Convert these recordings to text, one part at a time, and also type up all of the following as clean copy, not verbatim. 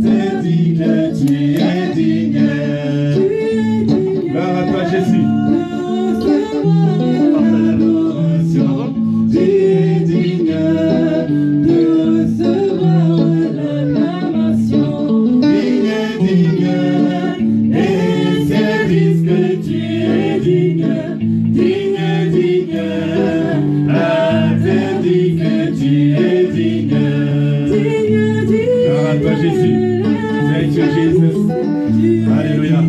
t'es digne, tu es digne. Gloire à toi, Jésus. Tu es digne de recevoir l'acclamation. Digne, et c'est disque que tu es digne. Digne, ah, t'es dit que tu es digne. Gloire à toi, Jésus. Thank you, Jesus. Alléluia.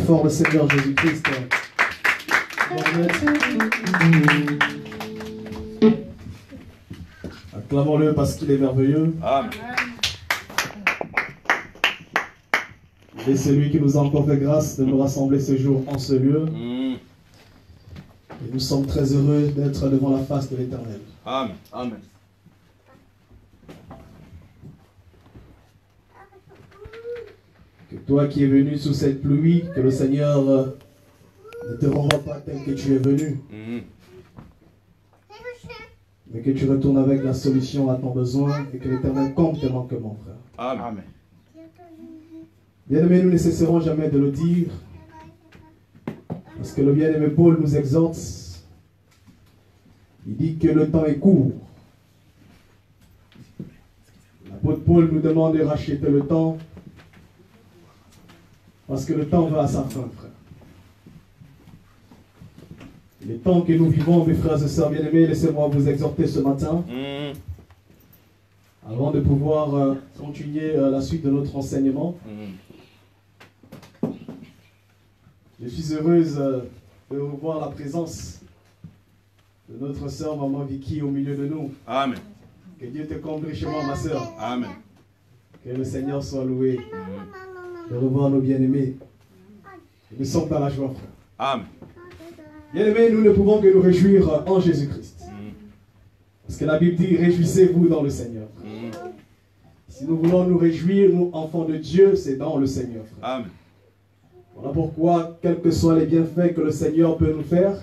Fort le Seigneur Jésus-Christ. Acclamons-le parce qu'il est merveilleux. Amen. Et c'est lui qui nous a encore fait grâce de nous rassembler ce jour en ce lieu. Et nous sommes très heureux d'être devant la face de l'Éternel. Amen. Amen. Que toi qui es venu sous cette pluie, que le Seigneur ne te renvoie pas tel que tu es venu. Mais que tu retournes avec la solution à ton besoin et que l'Éternel compte tes manquements, frère. Amen. Bien-aimés, nous ne cesserons jamais de le dire. Parce que le bien-aimé Paul nous exhorte. Il dit que le temps est court. L'apôtre Paul nous demande de racheter le temps. Parce que le temps va à sa fin, frère. Les temps que nous vivons, mes frères et sœurs bien-aimés, laissez-moi vous exhorter ce matin. Avant de pouvoir continuer la suite de notre enseignement. Je suis heureuse de revoir la présence de notre sœur maman Vicky au milieu de nous. Amen. Que Dieu te comble richement, ma sœur. Amen. Que le Seigneur soit loué. De revoir nos bien-aimés. Nous sommes dans la joie, frère. Amen. Bien-aimés, nous ne pouvons que nous réjouir en Jésus-Christ. Parce que la Bible dit, réjouissez-vous dans le Seigneur. Si nous voulons nous réjouir, nous, enfants de Dieu, c'est dans le Seigneur, frère. Amen. Voilà pourquoi, quels que soient les bienfaits que le Seigneur peut nous faire,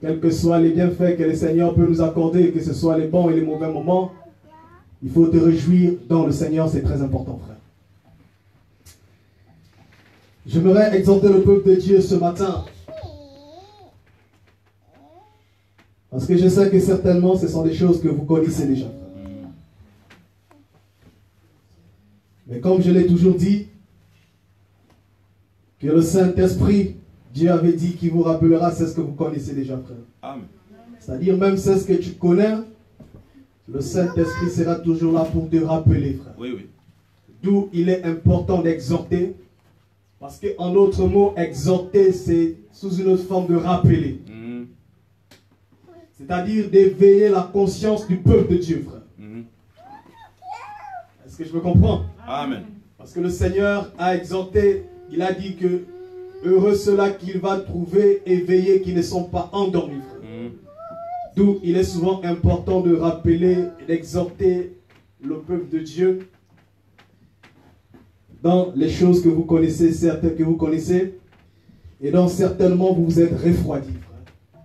quels que soient les bienfaits que le Seigneur peut nous accorder, que ce soit les bons et les mauvais moments, il faut te réjouir dans le Seigneur, c'est très important, frère. J'aimerais exhorter le peuple de Dieu ce matin. Parce que je sais que certainement ce sont des choses que vous connaissez déjà. Mais comme je l'ai toujours dit, Que le Saint-Esprit, Dieu avait dit qu'il vous rappellera, c'est ce que vous connaissez déjà, frère. Amen. C'est-à-dire, même c'est ce que tu connais, le Saint-Esprit sera toujours là pour te rappeler, frère. Oui, oui. D'où il est important d'exhorter. Parce qu'en d'autres mots, exhorter, c'est sous une autre forme de rappeler. Mhm. C'est-à-dire d'éveiller la conscience du peuple de Dieu, frère. Mhm. Est-ce que je me comprends? Amen. Parce que le Seigneur a exhorté, il a dit que heureux ceux-là qu'il va trouver éveillés, qui ne sont pas endormis, frère. Mhm. D'où il est souvent important de rappeler et d'exhorter le peuple de Dieu dans les choses que vous connaissez, certaines que vous connaissez, et dans certainement vous vous êtes refroidis, frère.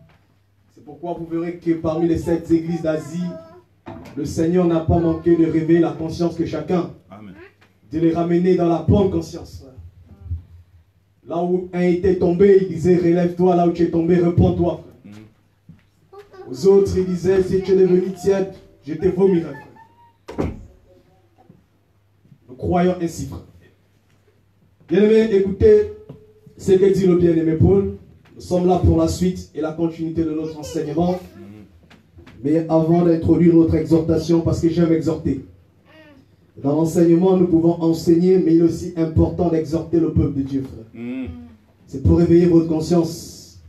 C'est pourquoi vous verrez que parmi les 7 églises d'Asie, le Seigneur n'a pas manqué de réveiller la conscience de chacun, Amen. de les ramener dans la bonne conscience, frère. Là où un était tombé, il disait relève-toi, là où tu es tombé, repends-toi, frère. Mhm. Aux autres, il disait si tu es devenu tiède, je te vomirai, frère. Nous croyons ainsi, frère. Bien-aimés, écoutez ce que dit le bien-aimé Paul. Nous sommes là pour la suite et la continuité de notre enseignement. Mais avant d'introduire notre exhortation, parce que j'aime exhorter. Dans l'enseignement, nous pouvons enseigner, mais il est aussi important d'exhorter le peuple de Dieu, frère. Mhm. C'est pour réveiller votre conscience.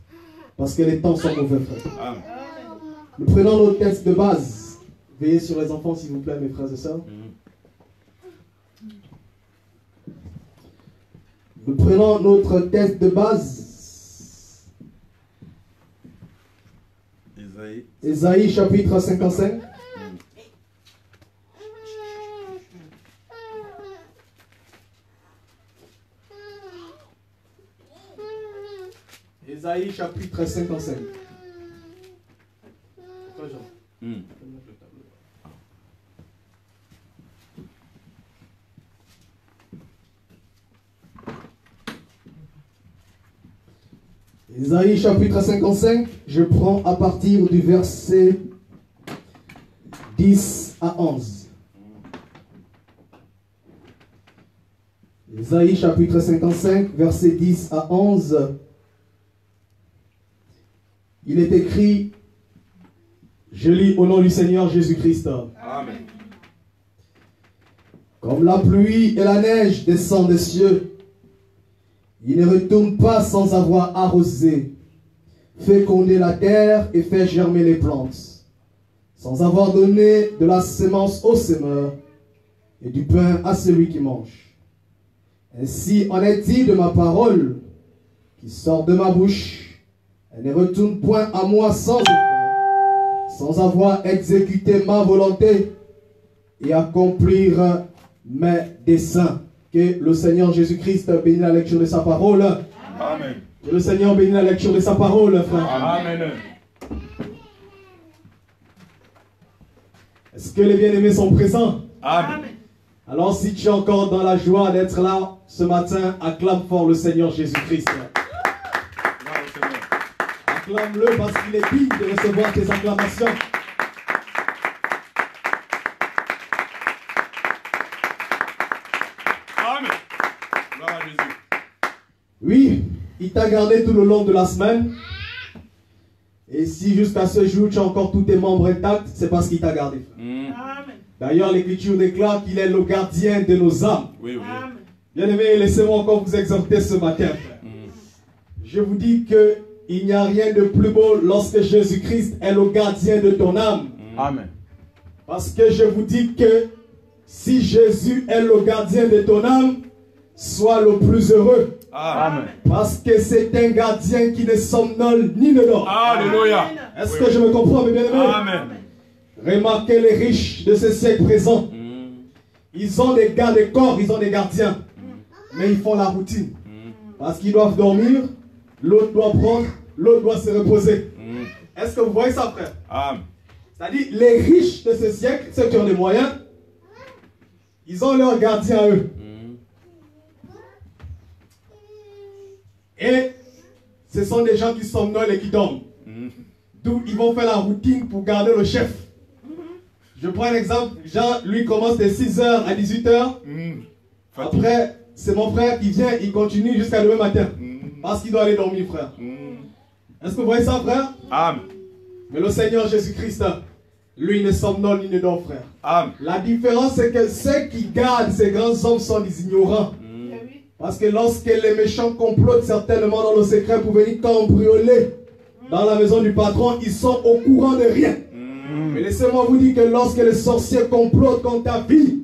Parce que les temps sont mauvais, frère. Amen. Nous prenons notre texte de base. Veillez sur les enfants, s'il vous plaît, mes frères et sœurs. Mhm. Nous prenons notre texte de base. Isaïe. Ésaïe chapitre 55. Ésaïe chapitre 55. Mhm. Ésaïe chapitre 55, je prends à partir du verset 10 à 11. Ésaïe chapitre 55, verset 10 à 11. Il est écrit, je lis au nom du Seigneur Jésus-Christ. Amen. Comme la pluie et la neige descendent des cieux, il ne retourne pas sans avoir arrosé, fécondé la terre et fait germer les plantes, sans avoir donné de la semence au semeur et du pain à celui qui mange. Ainsi en est-il de ma parole qui sort de ma bouche. Elle ne retourne point à moi sans effet, sans avoir exécuté ma volonté et accomplir mes desseins. Que le Seigneur Jésus-Christ bénisse la lecture de sa parole. Amen. Que le Seigneur bénisse la lecture de sa parole, frère. Amen. Est-ce que les bien-aimés sont présents? Amen. Alors si tu es encore dans la joie d'être là ce matin, acclame fort le Seigneur Jésus-Christ. Gloire au Seigneur. Acclame-le parce qu'il est digne de recevoir tes acclamations. Amen. Gloire à Jésus. Oui, il t'a gardé tout le long de la semaine. Et si jusqu'à ce jour tu as encore tous tes membres intacts, c'est parce qu'il t'a gardé. Mhm. D'ailleurs, l'Écriture déclare qu'il est le gardien de nos âmes. Oui, oui. Bien-aimés, laissez-moi encore vous exhorter ce matin, frère. Mhm. Je vous dis qu'il n'y a rien de plus beau lorsque Jésus-Christ est le gardien de ton âme. Amen. Parce que je vous dis que si Jésus est le gardien de ton âme, sois le plus heureux. Amen. Parce que c'est un gardien qui ne somnole ni ne dort. Alléluia. Est-ce que je me comprends, mes bien-aimés? Amen. Remarquez les riches de ce siècle présent. Mhm. Ils ont des gardes de corps, ils ont des gardiens. Mais ils font la routine. Mhm. Parce qu'ils doivent dormir, l'autre doit prendre, l'autre doit se reposer. Mhm. Est-ce que vous voyez ça, frère? Amen. C'est-à-dire, les riches de ce siècle, ceux qui ont des moyens, ils ont leurs gardiens à eux. Mhm. Et ce sont des gens qui somnolent et qui dorment. Mhm. D'où ils vont faire la routine pour garder le chef. Je prends un exemple. Jean, lui, commence de 6h à 18h. Mhm. Après c'est mon frère qui vient, il continue jusqu'à demain matin. Parce qu'il doit aller dormir, frère. Est-ce que vous voyez ça, frère? Amen. Mais le Seigneur Jésus-Christ, lui, ne somnole ni ne dort, frère. Amen. La différence, c'est que ceux qui gardent ces grands hommes sont des ignorants. Parce que lorsque les méchants complotent certainement dans le secret pour venir cambrioler dans la maison du patron, ils sont au courant de rien. Mais laissez-moi vous dire que lorsque les sorciers complotent contre ta vie,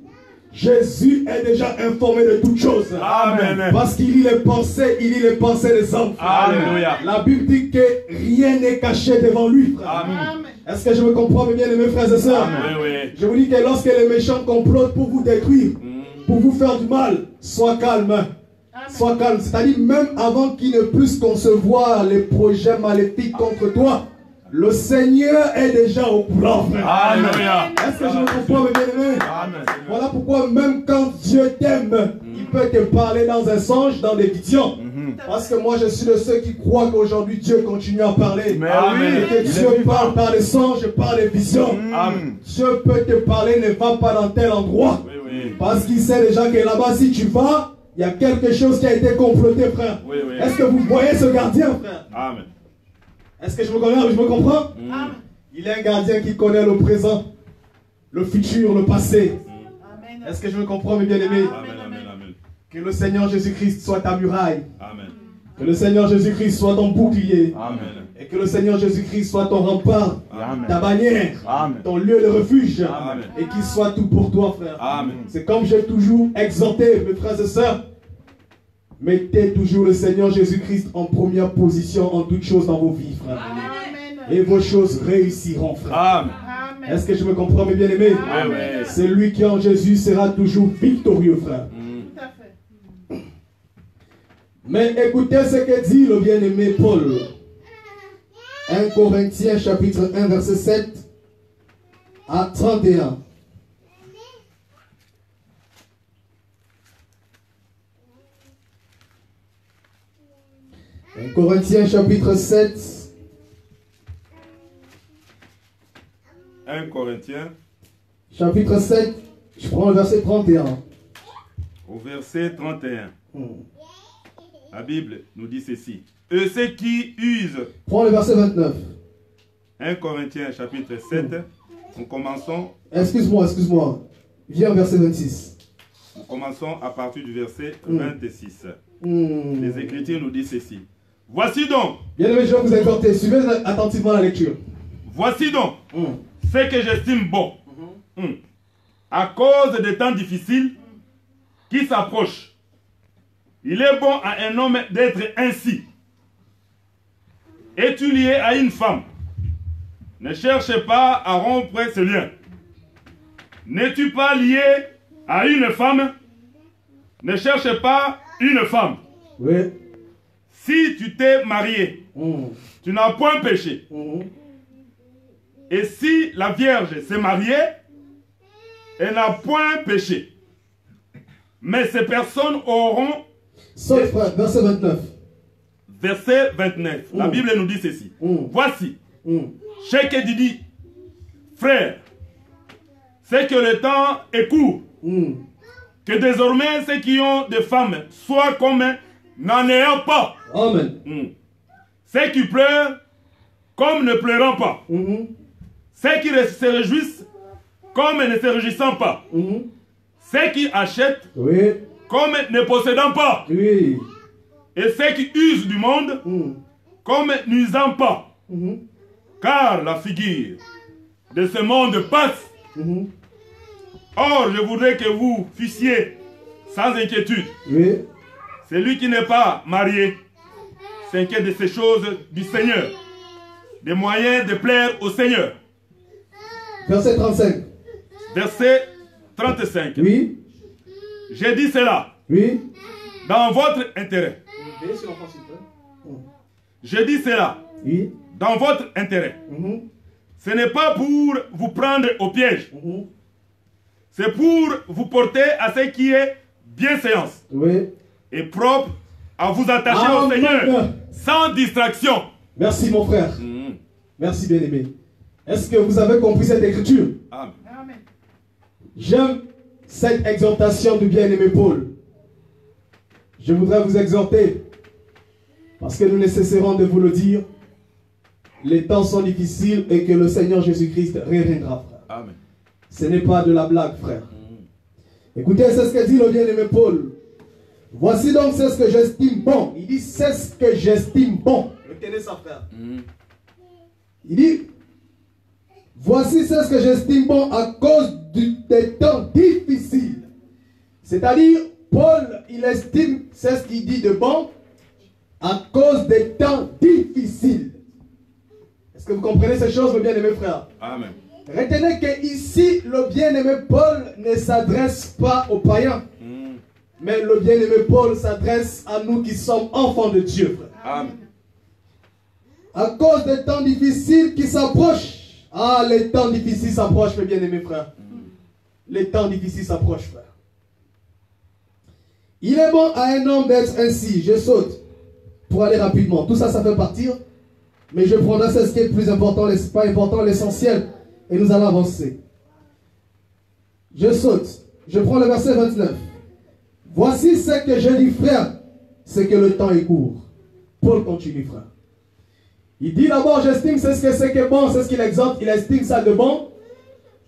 Jésus est déjà informé de toutes choses. Amen. Parce qu'il lit les pensées, il lit les pensées des hommes. Alléluia. La Bible dit que rien n'est caché devant lui, frère. Amen. Est-ce que je me comprends, mes bien-aimés frères et sœurs? Oui, oui. Je vous dis que lorsque les méchants complotent pour vous détruire, pour vous faire du mal, sois calme. Sois calme. C'est-à-dire même avant qu'ils ne puissent concevoir les projets maléfiques contre toi, le Seigneur est déjà au courant, frère. Alléluia. Est-ce que je me comprends, mes bien-aimés? Amen. Voilà pourquoi même quand Dieu t'aime, il peut te parler dans un songe, dans des visions. Parce que moi je suis de ceux qui croient qu'aujourd'hui Dieu continue à parler. Mais Et oui. que Dieu parle par les songes, par les visions. Amen. Dieu peut te parler, ne va pas dans tel endroit. Oui, oui. Parce qu'il sait déjà que là-bas, si tu vas, il y a quelque chose qui a été comploté, frère. Oui, oui. Est-ce que vous voyez ce gardien, frère? Amen. Est-ce que je me comprends? Il est un gardien qui connaît le présent, le futur, le passé. Est-ce que je me comprends, mes bien-aimés? Amen, amen, amen. Que le Seigneur Jésus-Christ soit ta muraille. Amen. Que le Seigneur Jésus-Christ soit ton bouclier. Amen. Et que le Seigneur Jésus-Christ soit ton rempart, Amen. ta bannière, Amen. ton lieu de refuge. Amen. Et qu'il soit tout pour toi, frère. Amen. C'est comme j'ai toujours exhorté mes frères et sœurs. Mettez toujours le Seigneur Jésus-Christ en première position en toutes choses dans vos vies, frère. Et vos choses réussiront, frère. Amen. Est-ce que je me comprends, mes bien-aimés? Oui, oui. Celui qui est en Jésus sera toujours victorieux, frère. Mais écoutez ce que dit le bien-aimé Paul. 1 Corinthiens chapitre 1 verset 7 à 31. Corinthiens chapitre 7. 1 Corinthiens, Chapitre 7, je prends le verset 31. au verset 31. La Bible nous dit ceci. Eux, ceux qui usent. Prends le verset 29. 1 Corinthiens, chapitre 7. Nous commençons, Excuse-moi. Viens au verset 26. nous commençons à partir du verset 26. Hmm. Les Écritures nous disent ceci. Voici donc. Bien-aimés, je vais vous exhorter. Suivez attentivement la lecture. Voici donc ce que j'estime bon. À cause des temps difficiles qui s'approchent, il est bon à un homme d'être ainsi. Es-tu lié à une femme? Ne cherche pas à rompre ce lien. N'es-tu pas lié à une femme? Ne cherche pas une femme. Oui. Si tu t'es marié, tu n'as point péché. Et si la Vierge s'est mariée, elle n'a point péché. Mais ces personnes auront... Sauf verset 29. Verset 29. La Bible nous dit ceci. Voici. Cheikh dit, frère, c'est que le temps est court. Que désormais ceux qui ont des femmes soient comme n'en ayant pas. Amen. Ceux qui pleurent comme ne pleurant pas. Ceux qui se réjouissent comme ne se réjouissant pas. Ceux qui achètent comme ne possédant pas. Oui. Et ceux qui usent du monde comme n'usant pas. Car la figure de ce monde passe. Or, je voudrais que vous fussiez sans inquiétude. Oui. Celui qui n'est pas marié s'inquiète de ces choses du Seigneur, des moyens de plaire au Seigneur. Verset 35. Verset 35. Oui. J'ai dit cela Oui. dans votre intérêt. J'ai dit cela Oui. dans votre intérêt. Ce n'est pas pour vous prendre au piège. C'est pour vous porter à ce qui est bienséance Oui. et propre à vous attacher au Seigneur sans distraction. Merci mon frère. Merci bien-aimé. Est-ce que vous avez compris cette écriture? Amen. J'aime cette exhortation du bien-aimé Paul. Je voudrais vous exhorter, parce que nous ne cesserons de vous le dire, les temps sont difficiles et que le Seigneur Jésus-Christ reviendra, frère. Amen. Ce n'est pas de la blague, frère. Écoutez, c'est ce que dit le bien-aimé Paul. Voici donc c'est ce que j'estime bon. Il dit c'est ce que j'estime bon. Retenez ça, frère. Il dit voici c'est ce que j'estime bon à cause des temps difficiles. C'est-à-dire, Paul, il estime, c'est ce qu'il dit de bon, à cause des temps difficiles. Est-ce que vous comprenez ces choses, mes bien-aimés frères? Amen. Retenez que ici, le bien-aimé Paul ne s'adresse pas aux païens. Mais le bien-aimé Paul s'adresse à nous qui sommes enfants de Dieu, frère. Amen. À cause des temps difficiles qui s'approchent. Ah, les temps difficiles s'approchent, mes bien-aimés frères. Les temps difficiles s'approchent, frère. Il est bon à un homme d'être ainsi. Je saute pour aller rapidement. Tout ça, ça fait partir. Mais je prendrai ce qui est plus important, pas important, l'essentiel. Et nous allons avancer. Je saute. Je prends le verset 29. Voici ce que je dis, frère, c'est que le temps est court. Paul continue, frère. Il dit d'abord, j'estime c'est ce que c'est que bon, c'est ce qu'il exhorte, il estime ça de bon.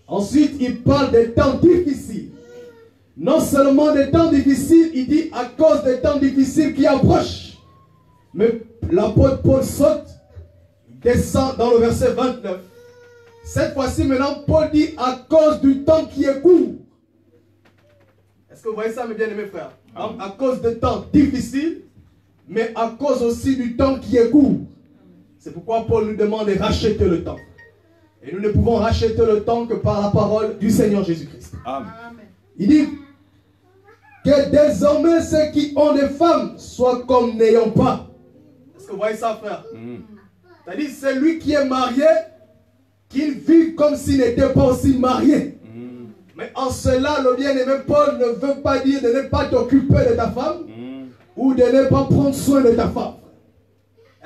Ensuite, il parle des temps difficiles. Non seulement des temps difficiles, il dit à cause des temps difficiles qui approchent. Mais l'apôtre Paul saute, descend dans le verset 29. Cette fois-ci, maintenant, Paul dit à cause du temps qui est court. Est-ce que vous voyez ça, mes bien-aimés frères? Donc, à cause de temps difficiles, mais à cause aussi du temps qui est court. C'est pourquoi Paul nous demande de racheter le temps. Et nous ne pouvons racheter le temps que par la parole du Seigneur Jésus-Christ. Amen. Il dit que désormais ceux qui ont des femmes soient comme n'ayant pas. Est-ce que vous voyez ça, frère? C'est-à-dire, c'est lui qui est marié, qu'il vit comme s'il n'était pas aussi marié. Mais en cela, le bien-aimé Paul ne veut pas dire de ne pas t'occuper de ta femme ou de ne pas prendre soin de ta femme.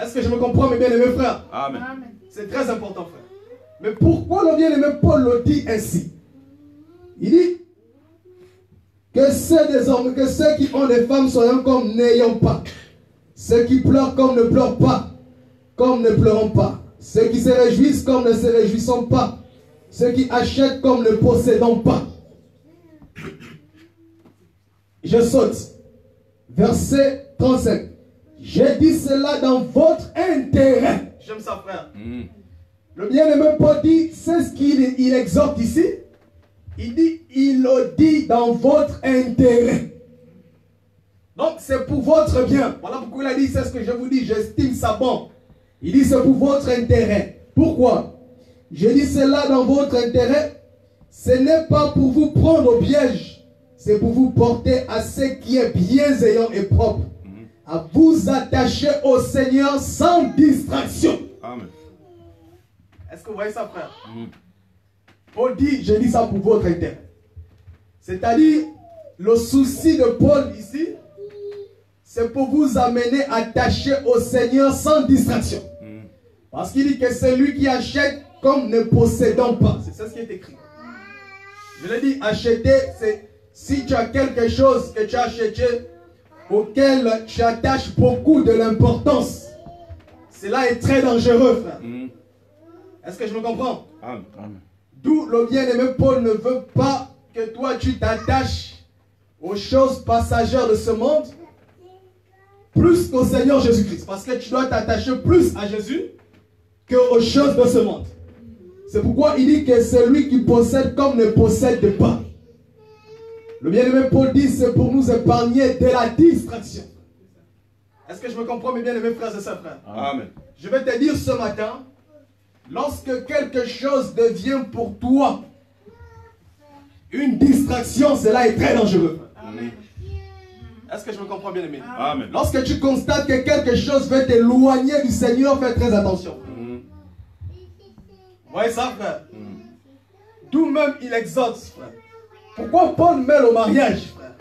Est-ce que je me comprends, mes bien-aimés frères? Amen. C'est très important, frère. Mais pourquoi le bien-aimé Paul le dit ainsi? Il dit que c'est désormais que ceux qui ont des femmes soient comme n'ayant pas. Ceux qui pleurent comme ne pleurent pas, comme ne pleurons pas. Ceux qui se réjouissent comme ne se réjouissons pas. Ceux qui achètent comme ne possédons pas. Je saute. Verset 35. J'ai dit cela dans votre intérêt. J'aime ça, frère. Le bien-aimé Paul dit, c'est ce qu'il exhorte ici. Il dit, il le dit dans votre intérêt. Donc, c'est pour votre bien. Voilà pourquoi il a dit, c'est ce que je vous dis, j'estime ça bon. Il dit, c'est pour votre intérêt. Pourquoi? Je dis cela dans votre intérêt. Ce n'est pas pour vous prendre au piège. C'est pour vous porter à ce qui est bienveillant et propre. À vous attacher au Seigneur sans distraction. Amen. Est-ce que vous voyez ça, frère? Paul dit, je dis ça pour votre intérêt. C'est-à-dire, le souci de Paul ici, c'est pour vous amener attaché au Seigneur sans distraction. Parce qu'il dit que c'est lui qui achète comme ne possédant pas. C'est ça ce qui est écrit. Je l'ai dit, acheter, c'est si tu as quelque chose que tu as acheté, auquel tu attaches beaucoup de l'importance. Cela est très dangereux, frère. Est-ce que je me comprends? Amen. D'où le bien-aimé Paul ne veut pas que toi tu t'attaches aux choses passagères de ce monde plus qu'au Seigneur Jésus-Christ. Parce que tu dois t'attacher plus à Jésus qu'aux choses de ce monde. C'est pourquoi il dit que c'est lui qui possède comme ne possède pas. Le bien-aimé Paul dit c'est pour nous épargner de la distraction. Est-ce que je me comprends, mes bien-aimés frères et sœurs, frères? Amen. Je vais te dire ce matin, lorsque quelque chose devient pour toi une distraction, cela est très dangereux. Amen. Est-ce que je me comprends, bien-aimé? Amen. Lorsque tu constates que quelque chose veut t'éloigner du Seigneur, fais très attention. Vous voyez ça, frère? D'où même il exhorte, frère. Pourquoi Paul met le mariage, frère?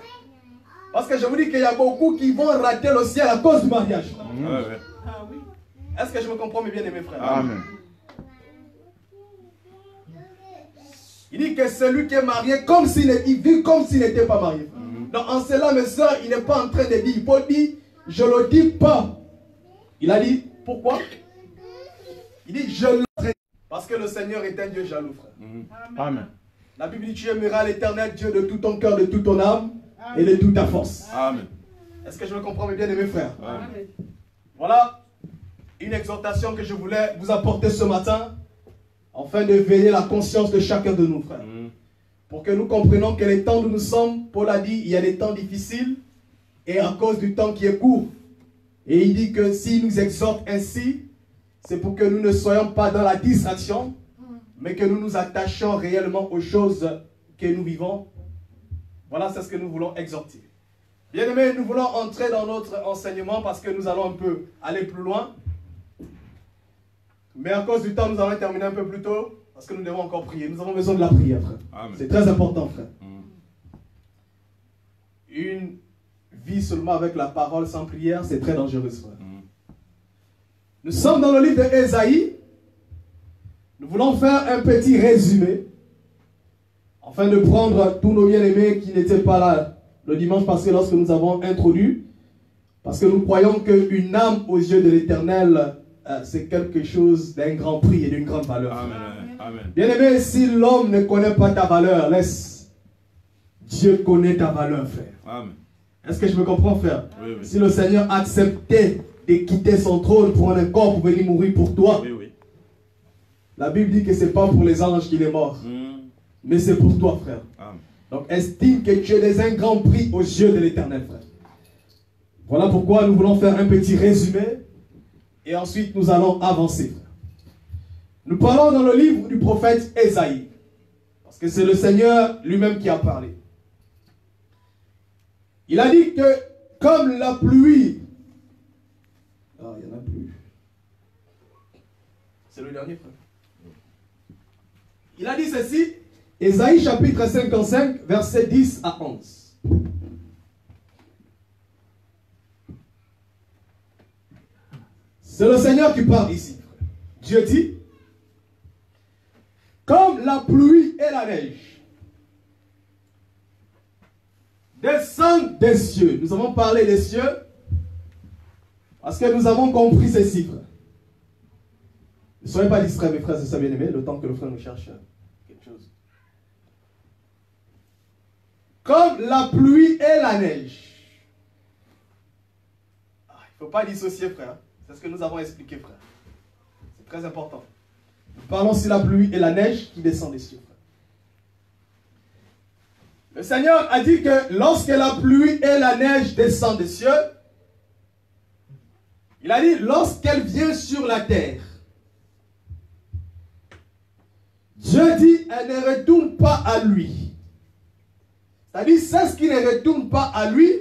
Parce que je vous dis qu'il y a beaucoup qui vont rater le ciel à cause du mariage, frère. Est-ce que je me comprends, mes bien-aimés frères? Amen. Il dit que celui qui est marié, comme s'il vit comme s'il n'était pas marié. Donc en cela, mes soeurs, il n'est pas en train de dire, il faut dire, je ne le dis pas. Il a dit, pourquoi? Il dit, je le dis. Parce que le Seigneur est un Dieu jaloux, frère. Amen. La Bible dit, tu aimeras l'Éternel Dieu de tout ton cœur, de toute ton âme et de toute ta force. Amen. Est-ce que je me comprends, mes bien-aimés frères? Amen. Voilà une exhortation que je voulais vous apporter ce matin, afin de veiller la conscience de chacun de nous, frères. Pour que nous comprenions que les temps où nous sommes, Paul a dit, il y a des temps difficiles, et à cause du temps qui est court. Et il dit que s'il nous exhorte ainsi, c'est pour que nous ne soyons pas dans la distraction, mais que nous nous attachions réellement aux choses que nous vivons. Voilà, c'est ce que nous voulons exhorter. Bien aimés, nous voulons entrer dans notre enseignement parce que nous allons un peu aller plus loin. Mais à cause du temps, nous allons terminer un peu plus tôt parce que nous devons encore prier. Nous avons besoin de la prière, frère. C'est très important, frère. Une vie seulement avec la parole sans prière, c'est très dangereux, frère. Nous sommes dans le livre d'Ésaïe. Nous voulons faire un petit résumé afin de prendre tous nos bien-aimés qui n'étaient pas là le dimanche passé lorsque nous avons introduit. Parce que nous croyons qu'une âme aux yeux de l'Éternel, c'est quelque chose d'un grand prix et d'une grande valeur. Amen. Bien-aimé, si l'homme ne connaît pas ta valeur, laisse. Dieu connaît ta valeur, frère. Amen. Est-ce que je me comprends, frère? Oui, oui. Si le Seigneur acceptait de quitter son trône pour un corps pour venir mourir pour toi, Oui, oui. la Bible dit que ce n'est pas pour les anges qu'il est mort, mais c'est pour toi, frère. Amen. Donc estime que tu es un grand prix aux yeux de l'Éternel, frère. Voilà pourquoi nous voulons faire un petit résumé et ensuite nous allons avancer, frère. Nous parlons dans le livre du prophète Ésaïe, parce que c'est le Seigneur lui-même qui a parlé. Il a dit que comme la pluie... Ah, il n'y en a plus. C'est le dernier, frère. Il a dit ceci, Ésaïe chapitre 55, versets 10 à 11. C'est le Seigneur qui parle ici. Dieu dit, comme la pluie et la neige descendent des cieux. Nous avons parlé des cieux parce que nous avons compris ces chiffres. Ne soyez pas distraits, mes frères et sœurs bien-aimés, le temps que le frère nous cherche quelque chose. Comme la pluie et la neige. Il ne faut pas dissocier, frère. C'est ce que nous avons expliqué, frère. C'est très important. Nous parlons sur la pluie et la neige qui descendent des cieux, frère. Le Seigneur a dit que lorsque la pluie et la neige descendent des cieux, il a dit lorsqu'elle vient sur la terre, Dieu dit, elle ne retourne pas à lui. C'est-à-dire, c'est ce qui ne retourne pas à lui.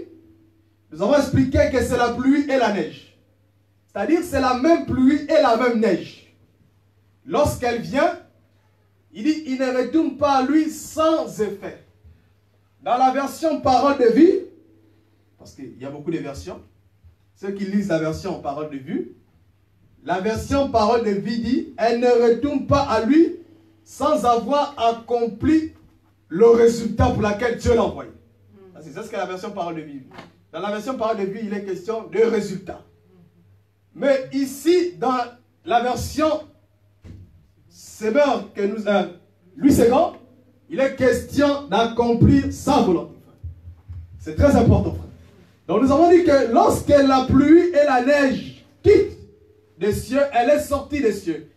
Nous avons expliqué que c'est la pluie et la neige. C'est-à-dire, c'est la même pluie et la même neige. Lorsqu'elle vient, il dit, il ne retourne pas à lui sans effet. Dans la version parole de vie, parce qu'il y a beaucoup de versions, ceux qui lisent la version parole de vue, la version parole de vie dit, elle ne retourne pas à lui sans avoir accompli le résultat pour lequel Dieu l'a envoyé. C'est ce que la version parole de vie dit. Dans la version parole de vie, il est question de résultat. Mais ici, dans la version Semeur que nous Louis II, il est question d'accomplir sa volonté. C'est très important, frère. Donc nous avons dit que lorsque la pluie et la neige quittent des cieux, elle est sortie des cieux.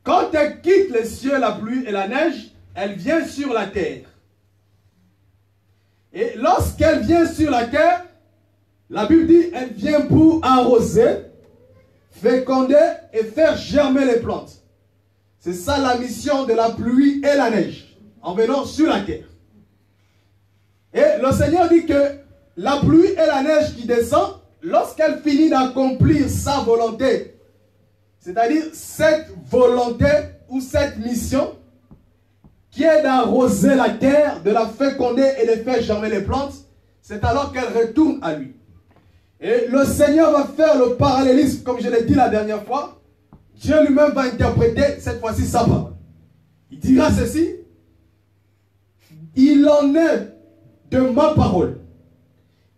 Quand elle quitte les cieux, la pluie et la neige, elle vient sur la terre. Et lorsqu'elle vient sur la terre, la Bible dit, elle vient pour arroser, féconder et faire germer les plantes. C'est ça la mission de la pluie et la neige, en venant sur la terre. Et le Seigneur dit que la pluie et la neige qui descend, lorsqu'elle finit d'accomplir sa volonté, c'est-à-dire cette volonté ou cette mission, qui est d'arroser la terre, de la féconder et de faire germer les plantes, c'est alors qu'elle retourne à lui. Et le Seigneur va faire le parallélisme, comme je l'ai dit la dernière fois. Dieu lui-même va interpréter cette fois-ci sa parole. Il dira ceci. Il en est de ma parole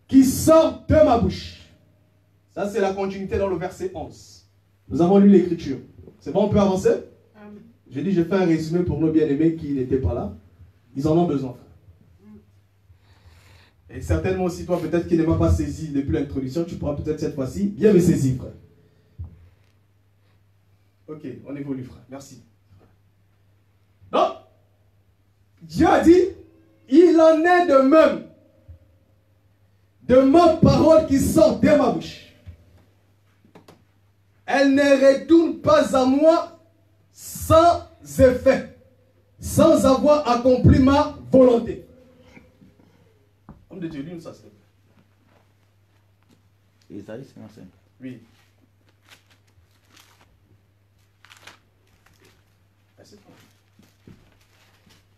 qui sort de ma bouche. Ça, c'est la continuité dans le verset 11. Nous avons lu l'écriture. C'est bon, on peut avancer? J'ai dit, j'ai fait un résumé pour nos bien-aimés qui n'étaient pas là. Ils en ont besoin. Et certainement aussi, toi, peut-être qui ne m'a pas saisi depuis l'introduction, tu pourras peut-être cette fois-ci bien me saisir, frère. Ok, on évolue, frère. Merci. Donc, Dieu a dit, il en est de même de ma parole qui sort de ma bouche. Elle ne retourne pas à moi sans effet, sans avoir accompli ma volonté. Homme de Dieu, lis-nous ça, s'il te plaît. Isaïe 55. Oui.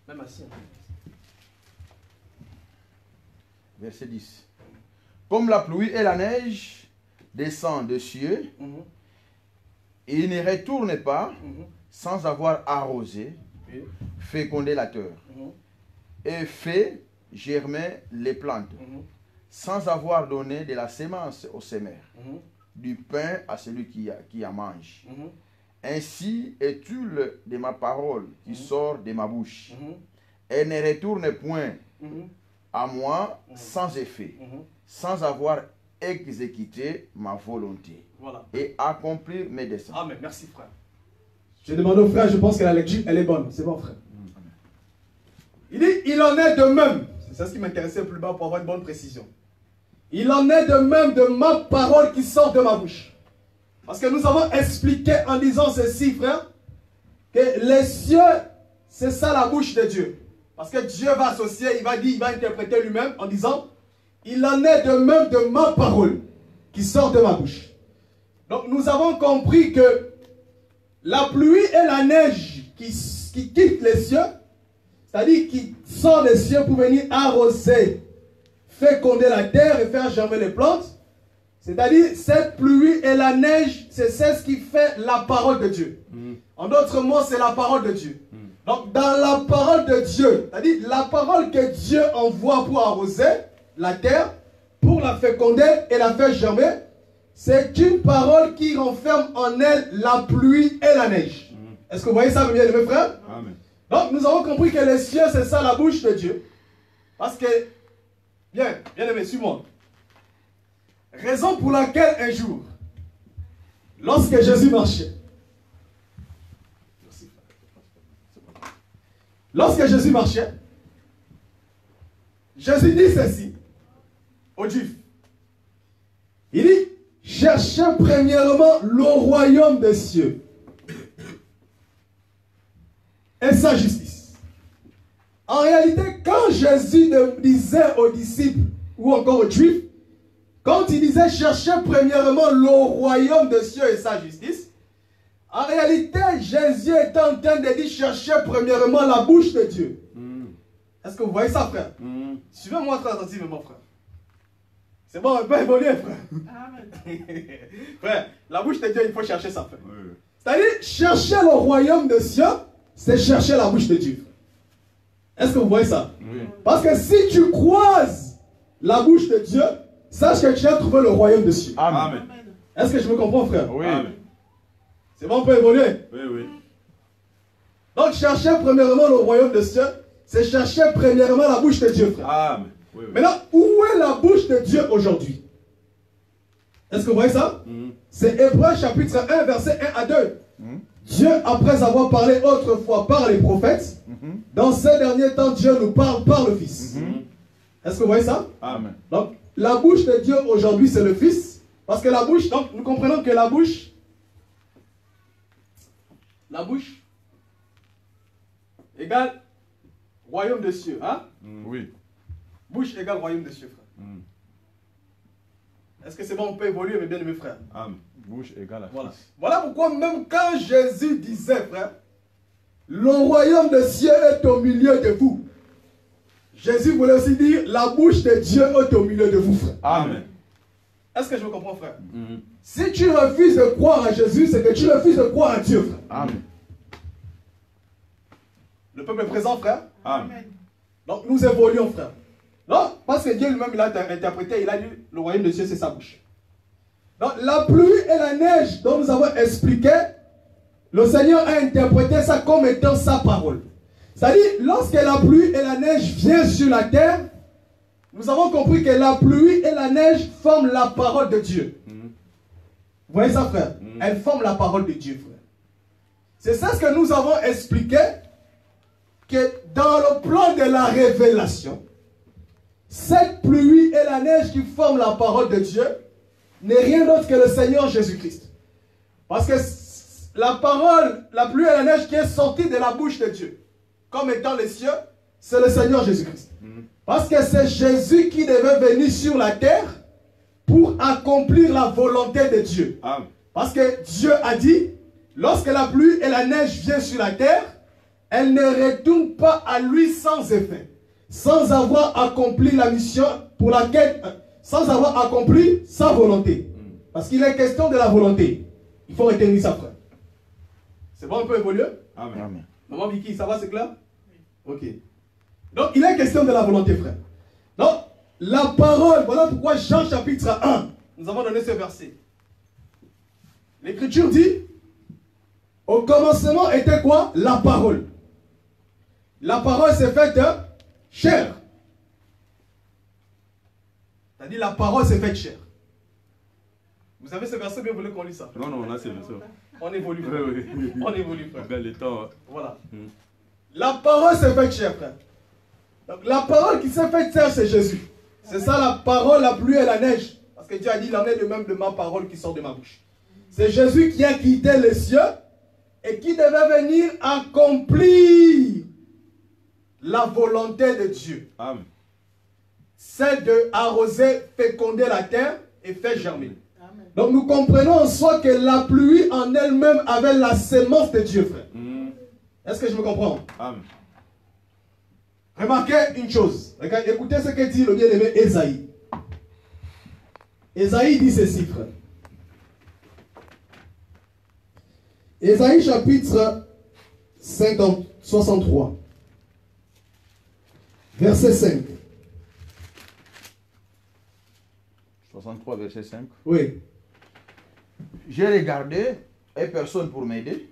Même assis. Verset 10. Comme la pluie et la neige descendent des cieux, il ne retourne pas sans avoir arrosé, fécondé la terre, et fait germer les plantes, sans avoir donné de la sémence au semeur, du pain à celui qui en mange. Ainsi est-il de ma parole qui sort de ma bouche. Elle ne retourne point à moi sans effet, sans avoir exécuté ma volonté et accomplir mes desseins. Amen. Merci, frère. J'ai demandé au frère, je pense que la lecture, elle est bonne. C'est bon, frère. Il dit, il en est de même. C'est ça ce qui m'intéressait plus bas pour avoir une bonne précision. Il en est de même de ma parole qui sort de ma bouche. Parce que nous avons expliqué en disant ceci, frère, que les cieux, c'est ça la bouche de Dieu. Parce que Dieu va associer, il va dire, il va interpréter lui-même en disant, il en est de même de ma parole qui sort de ma bouche. Donc nous avons compris que la pluie et la neige qui quittent les cieux, c'est-à-dire qui sort des cieux pour venir arroser, féconder la terre et faire germer les plantes, c'est-à-dire cette pluie et la neige, c'est ce qui fait la parole de Dieu. En d'autres mots, c'est la parole de Dieu. Donc dans la parole de Dieu, c'est-à-dire la parole que Dieu envoie pour arroser la terre, pour la féconder et la faire germer, c'est une parole qui renferme en elle la pluie et la neige. Est-ce que vous voyez ça, mes bien-aimés frères? Amen. Donc nous avons compris que les cieux, c'est ça la bouche de Dieu. Parce que, bien aimé, suis-moi. Raison pour laquelle un jour, lorsque Jésus marchait, Jésus dit ceci aux Juifs. Il dit, cherchez premièrement le royaume des cieux et sa justice. En réalité, quand Jésus disait aux disciples ou encore aux Juifs, quand il disait cherchez premièrement le royaume des cieux et sa justice, en réalité, Jésus est en train de dire cherchez premièrement la bouche de Dieu. Est-ce que vous voyez ça, frère? Suivez-moi très attentivement, frère. C'est bon, on peut évoluer, frère. Frère, la bouche de Dieu, il faut chercher ça, frère. C'est-à-dire, chercher le royaume des cieux, c'est chercher la bouche de Dieu. Est-ce que vous voyez ça? Parce que si tu croises la bouche de Dieu, sache que tu as trouvé le royaume des cieux. Amen. Est-ce que je me comprends, frère? Oui. Amen. C'est bon, on peut évoluer? Oui. Donc, chercher premièrement le royaume des cieux, c'est chercher premièrement la bouche de Dieu, frère. Amen. Oui. Maintenant, où est la bouche de Dieu aujourd'hui? Est-ce que vous voyez ça? C'est Hébreux chapitre 1, verset 1 à 2. Dieu, après avoir parlé autrefois par les prophètes, dans ces derniers temps, Dieu nous parle par le Fils. Est-ce que vous voyez ça? Amen. Donc, la bouche de Dieu aujourd'hui, c'est le Fils. Parce que la bouche, donc, nous comprenons que la bouche égale royaume des cieux. Hein? Oui. Bouche égale royaume des cieux, frère. Est-ce que c'est bon, on peut évoluer, mes bien-aimés frères? Amen. Bouche égale à Voilà. Fils. Voilà pourquoi même quand Jésus disait, frère, le royaume des cieux est au milieu de vous. Jésus voulait aussi dire, la bouche de Dieu est au milieu de vous, frère. Amen. Est-ce que je me comprends, frère? Si tu refuses de croire à Jésus, c'est que tu refuses de croire à Dieu, frère. Amen. Le peuple est présent, frère. Amen. Donc nous évoluons, frère. Non, parce que Dieu lui-même, il a interprété, il a dit, le royaume de Dieu, c'est sa bouche. Donc, la pluie et la neige dont nous avons expliqué, le Seigneur a interprété ça comme étant sa parole. C'est-à-dire, lorsque la pluie et la neige viennent sur la terre, nous avons compris que la pluie et la neige forment la parole de Dieu. Vous voyez ça, frère? Elles forment la parole de Dieu, frère. C'est ça ce que nous avons expliqué, que dans le plan de la révélation, cette pluie et la neige qui forment la parole de Dieu n'est rien d'autre que le Seigneur Jésus-Christ. Parce que la parole, la pluie et la neige qui est sortie de la bouche de Dieu, comme étant les cieux, c'est le Seigneur Jésus-Christ. Parce que c'est Jésus qui devait venir sur la terre pour accomplir la volonté de Dieu. Amen. Parce que Dieu a dit, lorsque la pluie et la neige viennent sur la terre, elle ne retourne pas à lui sans effet, sans avoir accompli la mission pour laquelle, sans avoir accompli sa volonté. Parce qu'il est question de la volonté. Il faut retenir ça, frère. C'est bon, on peut évoluer? Amen. Amen. Maman Vicky, ça va, c'est clair? Ok. Donc, il est question de la volonté, frère. Donc, la parole, voilà pourquoi Jean chapitre 1, nous avons donné ce verset. L'Écriture dit, au commencement était quoi? La parole. La parole s'est faite chair. C'est-à-dire, la parole s'est faite chair. Vous avez ce verset, bien, vous voulez qu'on lise ça? Non, non, là c'est le ça. On évolue, frère. Oui, oui. On évolue, frère. Ben, le temps. Voilà. La parole s'est faite chair, frère. Donc, la parole qui s'est faite chair, c'est Jésus. C'est ça la parole, la pluie et la neige. Parce que Dieu a dit, il en est de même de ma parole qui sort de ma bouche. C'est Jésus qui a quitté les cieux et qui devait venir accomplir la volonté de Dieu. Amen. Celle de arroser, féconder la terre et faire germer. Donc nous comprenons en soi que la pluie en elle-même avait la sémence de Dieu, frère. Est-ce que je me comprends? Amen. Remarquez une chose. Regardez, écoutez ce que dit le bien-aimé Ésaïe. Ésaïe dit ceci, frère. Ésaïe chapitre 63. Verset 5. 63, verset 5. Oui. J'ai regardé et personne pour m'aider.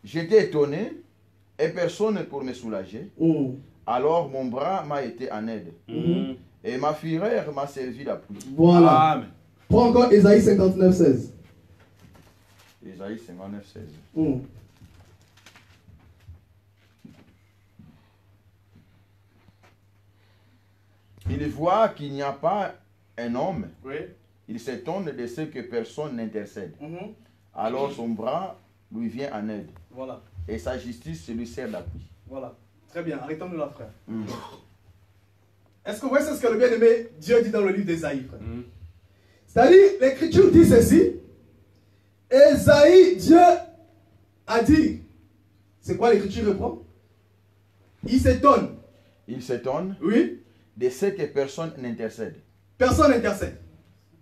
J'étais étonné et personne pour me soulager. Alors mon bras m'a été en aide. Et ma fureur m'a servi d'appui. Voilà. Amen. Prends encore Ésaïe 59, 16. Ésaïe 59, 16. Il voit qu'il n'y a pas un homme. Oui. Il s'étonne de ce que personne n'intercède. Alors son bras lui vient en aide. Voilà. Et sa justice lui sert d'appui. Voilà. Très bien. Arrêtons-nous là, frère. Est-ce que vous voyez ce que le bien-aimé Dieu dit dans le livre d'Ésaïe, frère? C'est-à-dire, l'Écriture dit ceci. Ésaïe, Dieu a dit. C'est quoi l'Écriture reprend? Il s'étonne. Il s'étonne Oui. de ce que personne n'intercède. Personne n'intercède.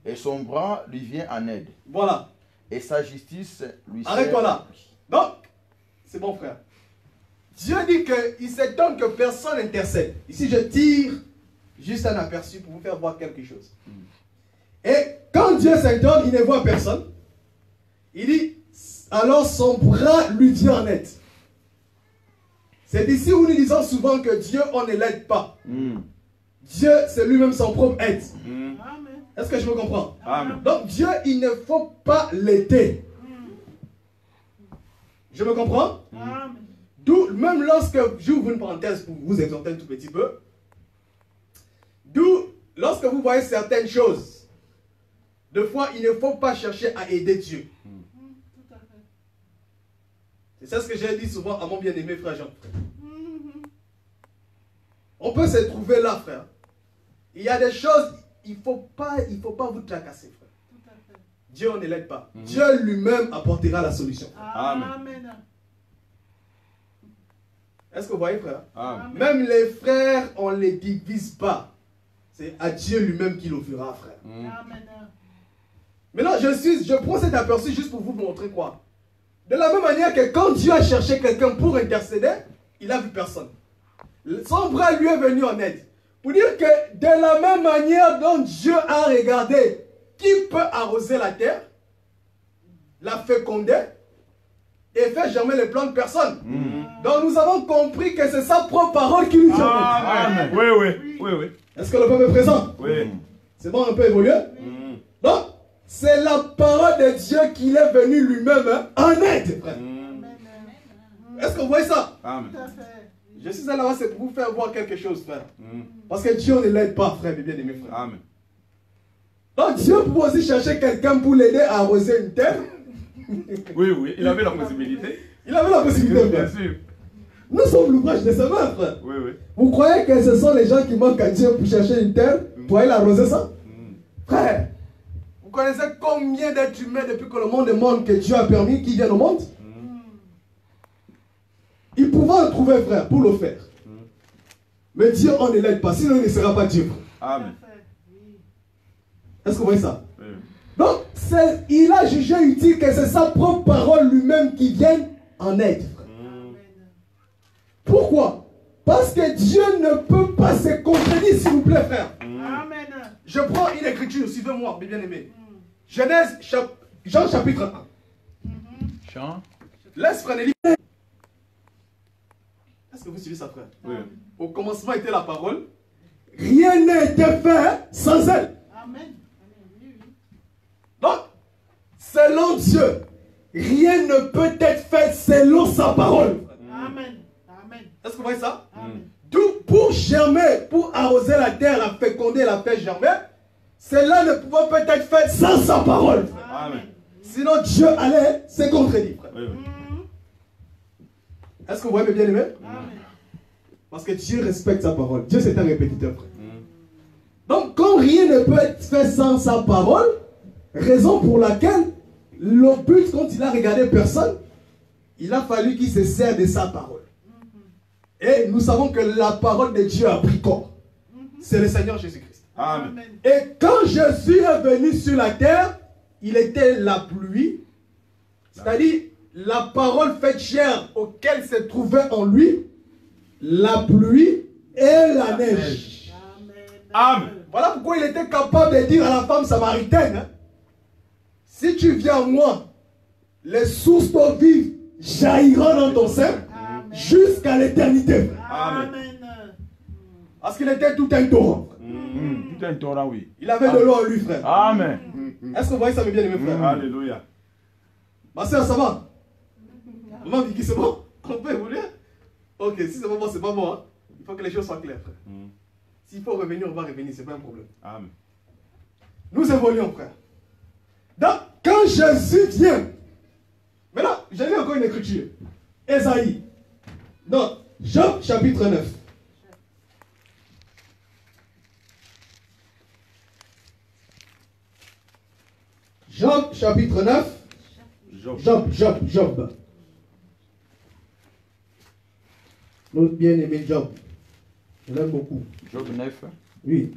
Et son bras lui vient en aide. Voilà. Et sa justice lui sert. Arrête-toi là. Donc, c'est bon, frère. Dieu dit qu'il s'étonne que personne n'intercède. Ici, je tire juste un aperçu pour vous faire voir quelque chose. Et quand Dieu s'étonne, il ne voit personne. Il dit, alors son bras lui vient en aide. C'est ici où nous disons souvent que Dieu, on ne l'aide pas. Dieu, c'est lui-même son propre aide. Est-ce que je me comprends? Amen. Donc Dieu, il ne faut pas l'aider. Je me comprends? D'où, même lorsque, j'ouvre une parenthèse pour vous exhorter un tout petit peu, d'où, lorsque vous voyez certaines choses, des fois, il ne faut pas chercher à aider Dieu. C'est ça ce que j'ai dit souvent à mon bien-aimé frère Jean. On peut se trouver là, frère. Il y a des choses, il ne faut pas vous tracasser, frère. Dieu, on ne l'aide pas. Dieu lui-même apportera la solution. Amen. Est-ce que vous voyez, frère? Amen. Même les frères, on ne les divise pas. C'est à Dieu lui-même qui le fera, frère. Maintenant, je prends cet aperçu juste pour vous montrer quoi. De la même manière que quand Dieu a cherché quelqu'un pour intercéder, il n'a vu personne. Son bras lui est venu en aide. Pour dire que de la même manière dont Dieu a regardé qui peut arroser la terre, la féconder et faire germer les plants de personne. Donc nous avons compris que c'est sa propre parole qui nous germe. Oui. Est-ce que le peuple est présent? Oui. C'est bon, on peut évoluer? Donc, c'est la parole de Dieu qu'il est venu lui-même en aide, frère. Est-ce que vous voyez ça? Amen. Je suis allé là-bas, c'est pour vous faire voir quelque chose, frère. Parce que Dieu ne l'aide pas, frère, bien aimé, frère. Amen. Donc Dieu pouvait aussi chercher quelqu'un pour l'aider à arroser une terre. Oui, il avait la possibilité. Il avait la possibilité, Bien frère. sûr. Nous sommes l'ouvrage de sa main, frère. Oui. Vous croyez que ce sont les gens qui manquent à Dieu pour chercher une terre, pour aller l'arroser ça? Frère, vous connaissez combien d'êtres humains depuis que le monde est monde que Dieu a permis qu'ils viennent au monde? Il pouvait en trouver, frère, pour le faire. Mais Dieu, on ne l'aide pas, sinon il ne sera pas Dieu. Amen. Est-ce que vous voyez ça? Oui. Donc, il a jugé utile que c'est sa propre parole lui-même qui vienne en aide. Frère. Pourquoi? Parce que Dieu ne peut pas se contredire, s'il vous plaît, frère. Amen. Je prends une écriture, suivez-moi, mes bien-aimés. Genèse, Jean chapitre 1. Jean. Laisse frère Nelly. Est-ce que vous suivez ça, frère? Oui. Au commencement était la parole. Rien n'a été fait sans elle. Amen. Donc, selon Dieu, rien ne peut être fait selon sa parole. Amen. Amen. Est-ce que vous voyez ça? Amen. Tout pour germer, pour arroser la terre, la féconder, la faire germer, cela ne pouvait pas être fait sans sa parole. Amen. Sinon Dieu allait se contredire. Frère. Oui. Est-ce que vous voyez mes bien-aimés? Amen. Parce que Dieu respecte sa parole. Dieu c'est un répétiteur, frère. Donc quand rien ne peut être fait sans sa parole, raison pour laquelle le but, quand il a regardé personne, il a fallu qu'il se sert de sa parole. Et nous savons que la parole de Dieu a pris corps. C'est le Seigneur Jésus-Christ. Amen. Et quand Jésus est venu sur la terre, il était la pluie, c'est-à-dire la parole faite chair auquel se trouvait en lui la pluie et la neige. Amen. Voilà pourquoi il était capable de dire à la femme samaritaine, hein, si tu viens à moi, les sources d'eau vive jailliront dans ton sein jusqu'à l'éternité. Amen. Parce qu'il était tout un torrent. Tout un torrent, oui. Il avait de l'eau en lui, frère. Amen. Est-ce que vous voyez ça, mes bien-aimés, frères? Alléluia. Ma soeur, ça va? Maman Vicky, c'est bon? On peut évoluer? Ok, si c'est pas bon, c'est pas bon. Hein? Il faut que les choses soient claires, frère. S'il faut revenir, on va revenir, c'est pas un problème. Amen. Nous évoluons, frère. Donc, quand Jésus vient, maintenant, j'ai lu encore une écriture. Ésaïe. Donc, Job chapitre 9. Job chapitre 9. Job. Notre bien-aimé Job. Je l'aime beaucoup. Job 9. Oui.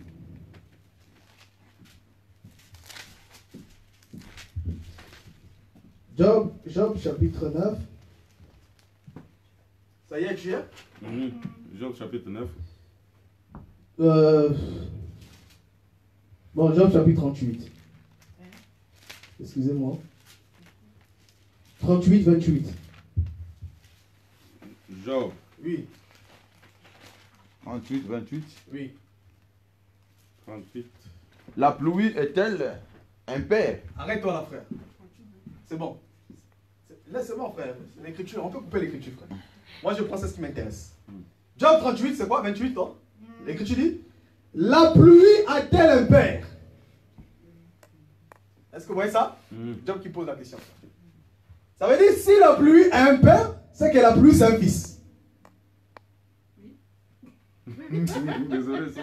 Job chapitre 9. Ça y est, tu es? Job chapitre 9. Bon, Job chapitre 38. Excusez-moi. 38, 28. Job. Oui. 38, 28. Oui. 38. La pluie est-elle un père? Arrête-toi là, frère. C'est bon. Laisse-moi, frère. L'écriture, on peut couper l'écriture, frère. Moi, je prends ce qui m'intéresse. Job 38, c'est quoi? 28, non? L'écriture dit, la pluie a-t-elle un père? Est-ce que vous voyez ça? Job qui pose la question. Ça veut dire, si la pluie a un père, c'est que la pluie, c'est un fils. Désolé, ça.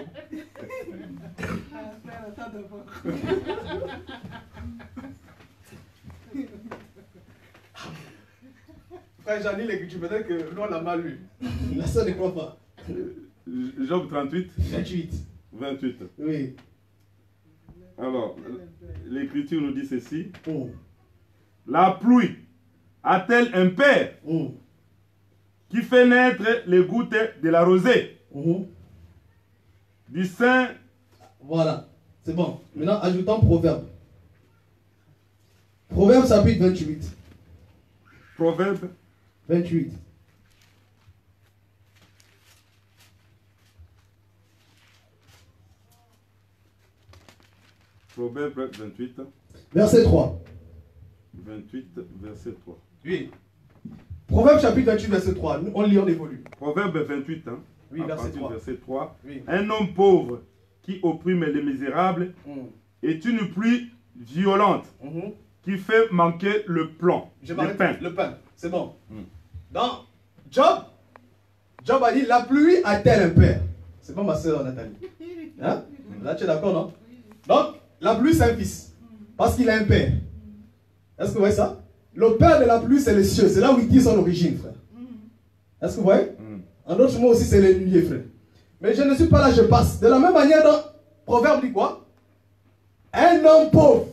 Frère, j'en lis l'écriture, peut-être que nous, on l'a mal lu. La soeur ne croit pas. Job 38. 28. 28. Oui. Alors, l'écriture nous dit ceci. Oh. La pluie a-t-elle un père qui fait naître les gouttes de la rosée? du Saint. Voilà, c'est bon. Maintenant, ajoutons Proverbe. Proverbe chapitre 28. Proverbe 28. Proverbe 28. Verset 3. 28, verset 3. Oui. Proverbe chapitre 28, verset 3. On lit, on évolue. Proverbe 28, hein, Oui, à verset partir 3. du verset 3. Oui. Un homme pauvre qui opprime les misérables est une pluie violente qui fait manquer le plan, Je le m'arrête. pain. Le pain, c'est bon. Dans Job, Job a dit, la pluie a-t-elle un père? C'est pas ma soeur Nathalie. Hein? Là, tu es d'accord, non? Donc, la pluie, c'est un fils. Parce qu'il a un père. Est-ce que vous voyez ça? Le père de la pluie, c'est les cieux. C'est là où il tire son origine, frère. Est-ce que vous voyez? En d'autres mots aussi, c'est les nuées, frère. Mais je ne suis pas là, je passe. De la même manière, dans Proverbe dit quoi? Un homme pauvre.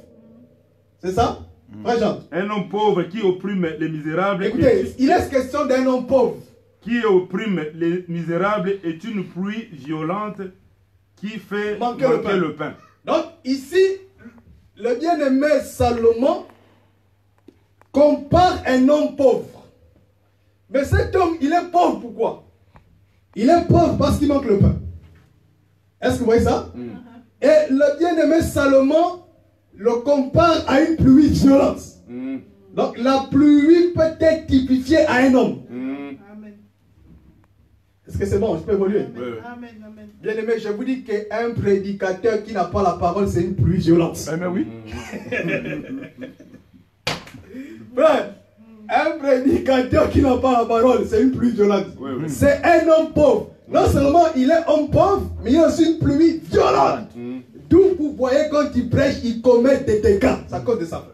C'est ça? Frère Jean. Un homme pauvre qui opprime les misérables. Écoutez, il est question d'un homme pauvre. Qui opprime les misérables est une pluie violente qui fait manquer le pain. Donc, ici, le bien-aimé Salomon compare un homme pauvre. Mais cet homme, il est pauvre pourquoi? Il est pauvre parce qu'il manque le pain. Est-ce que vous voyez ça? Et le bien-aimé Salomon le compare à une pluie violente. Donc, la pluie peut être typifiée à un homme. Amen. Est-ce que c'est bon? Je peux évoluer? Amen. Amen. Bien aimé, je vous dis qu'un prédicateur qui n'a pas la parole, c'est une pluie violente. Mais oui. Frère, un prédicateur qui n'a pas la parole, c'est une pluie violente. C'est un homme pauvre. Non seulement il est homme pauvre, mais il y a aussi une pluie violente. D'où vous voyez quand il prêche, il commet des dégâts. C'est à cause de ça.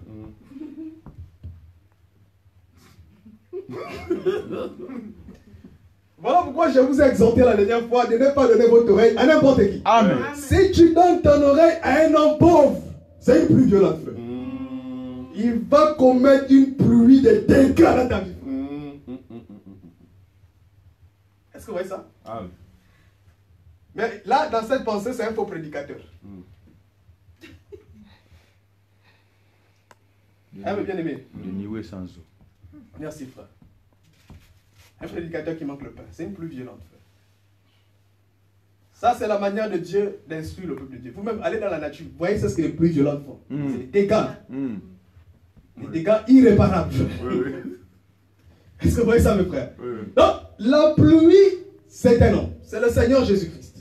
Voilà pourquoi je vous ai exhorté la dernière fois de ne pas donner votre oreille à n'importe qui. Amen. Si tu donnes ton oreille à un homme pauvre, c'est une pluie violente, frère. Il va commettre une pluie de dégâts dans ta vie. Est-ce que vous voyez ça? Amen. Mais là, dans cette pensée, c'est un faux prédicateur. Ah, mais bien aimé. Le niveau est sans eau. Merci, frère. Un prédicateur qui manque le pain, c'est une pluie violente, frère. Ça, c'est la manière de Dieu d'instruire le peuple de Dieu. Vous-même, allez dans la nature, vous voyez ce que les pluies violentes font. C'est des dégâts. Des dégâts irréparables. Est-ce que vous voyez ça, mes frères? Donc, la pluie, c'est un homme. C'est le Seigneur Jésus-Christ.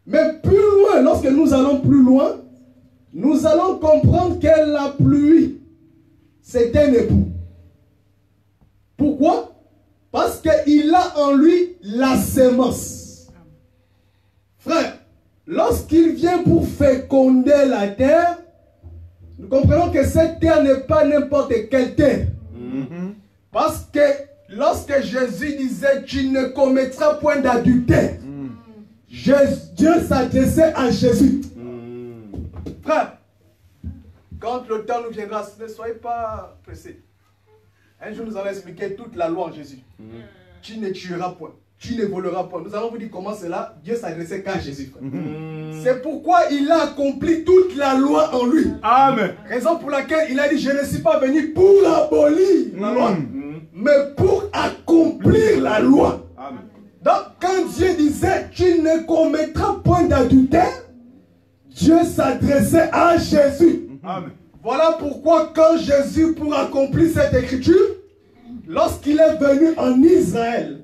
Mais plus loin, lorsque nous allons plus loin, nous allons comprendre que la pluie, c'est un époux. Pourquoi? Parce qu'il a en lui la sémence. Frère, lorsqu'il vient pour féconder la terre, nous comprenons que cette terre n'est pas n'importe quelle terre. Parce que lorsque Jésus disait « Tu ne commettras point d'adultère », Dieu s'adressait à Jésus. Frère, quand le temps nous viendra, ne soyez pas pressés. Un jour, nous allons expliquer toute la loi en Jésus. Tu ne tueras point, tu ne voleras point. Nous allons vous dire comment cela, Dieu s'adressait qu'à Jésus. C'est pourquoi il a accompli toute la loi en lui. Amen. Raison pour laquelle il a dit, je ne suis pas venu pour abolir la loi, mais pour accomplir la loi. Amen. Donc, quand Dieu disait, tu ne commettras point d'adultère, Dieu s'adressait à Jésus. Amen. Voilà pourquoi quand Jésus, pour accomplir cette écriture, lorsqu'il est venu en Israël,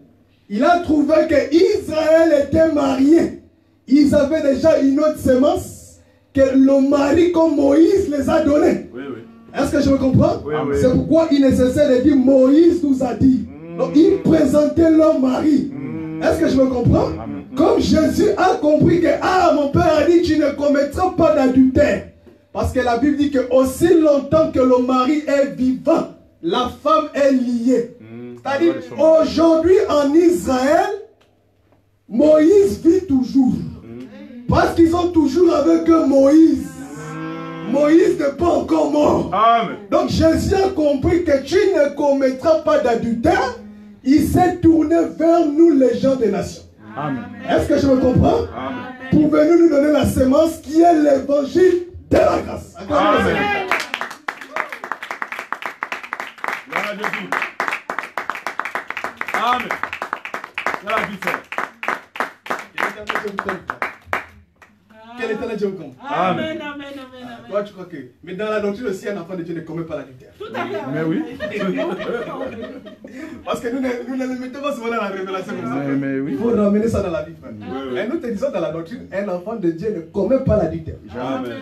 il a trouvé que Israël était marié. Ils avaient déjà une autre sémence que le mari comme Moïse les a donnés. Oui. Est-ce que je me comprends? Oui. C'est pourquoi il est nécessaire de dire Moïse nous a dit. Donc ils présentaient leur mari. Est-ce que je me comprends? Comme Jésus a compris que mon père a dit tu ne commettras pas d'adultère. Parce que la Bible dit que aussi longtemps que le mari est vivant, la femme est liée. C'est-à-dire, aujourd'hui en Israël, Moïse vit toujours. Parce qu'ils sont toujours avec eux, Moïse. Moïse n'est pas encore mort. Amen. Donc Jésus a compris que tu ne commettras pas d'adultère. Il s'est tourné vers nous, les gens des nations. Amen. Est-ce que je me comprends? Amen. Pouvez-nous nous donner la sémence qui est l'évangile de la grâce? Acclamez le Seigneur. Amen. Gloire à Jésus. Amen. Gloire à Jésus. Quel éternel Dieu vous compte? Amen, amen, amen, amen. Toi, tu crois que. Mais dans la doctrine aussi, un enfant de Dieu ne commet pas l'adultère. Tout à fait. Mais oui. Parce que nous ne le mettons pas souvent dans la révélation comme ça. Mais oui. Il faut ramener ça dans la vie, frère. Oui. Et nous te disons dans la doctrine, un enfant de Dieu ne commet pas l'adultère. Jamais.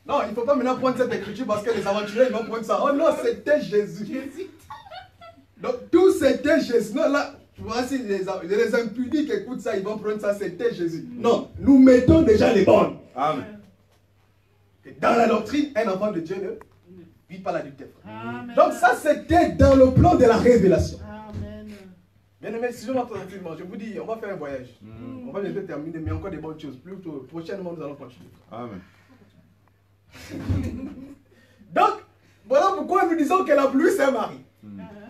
Non, il ne faut pas maintenant prendre cette écriture parce que les aventuriers ils vont prendre ça. Oh non, c'était Jésus. Donc tout c'était Jésus. Non, là, voici les impudiques qui écoutent ça, ils vont prendre ça, c'était Jésus. Non, nous mettons déjà les bornes. Amen. Dans la doctrine, un enfant de Dieu ne vit pas l'adultère. Amen. Donc ça c'était dans le plan de la révélation. Amen. Bien aimé, si je m'entends tranquillement, je vous dis, on va faire un voyage. On va bientôt terminer, mais encore des bonnes choses. Plus tôt, prochainement, nous allons continuer. Amen. Donc, voilà pourquoi nous disons que la pluie, c'est un mari.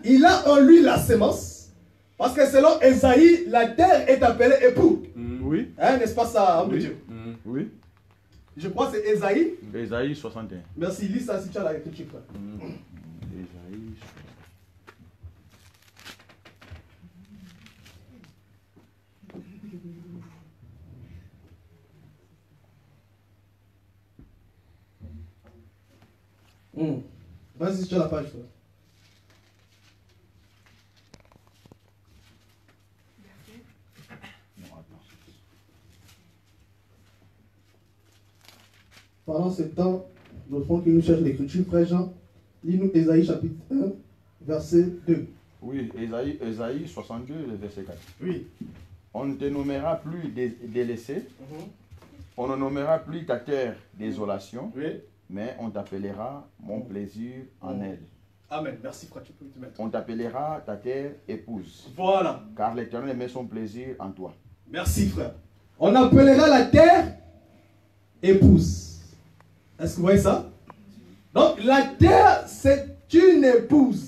Il a en lui la sémence. Parce que selon Esaïe, la terre est appelée époux. Oui. Hein, n'est-ce pas ça, homme de Oui. Dieu? Oui. Je crois que c'est Esaïe. Ésaïe 61. Merci, lis ça si tu as la écriture. Frère. Ésaïe 61. Vas-y si tu as la page. Frère. Pendant ce temps, notre frère qui nous cherche l'écriture, frère Jean, lis-nous Esaïe chapitre 1, verset 2. Oui, Ésaïe 62, le verset 4. Oui. On ne te nommera plus délaissé, on ne nommera plus ta terre désolation, Oui. mais on t'appellera mon plaisir en elle. Amen. Merci frère, tu peux te mettre. On t'appellera ta terre épouse, Voilà. car l'Éternel met son plaisir en toi. Merci frère. On appellera la terre épouse. Est-ce que vous voyez ça? Donc la terre, c'est une épouse.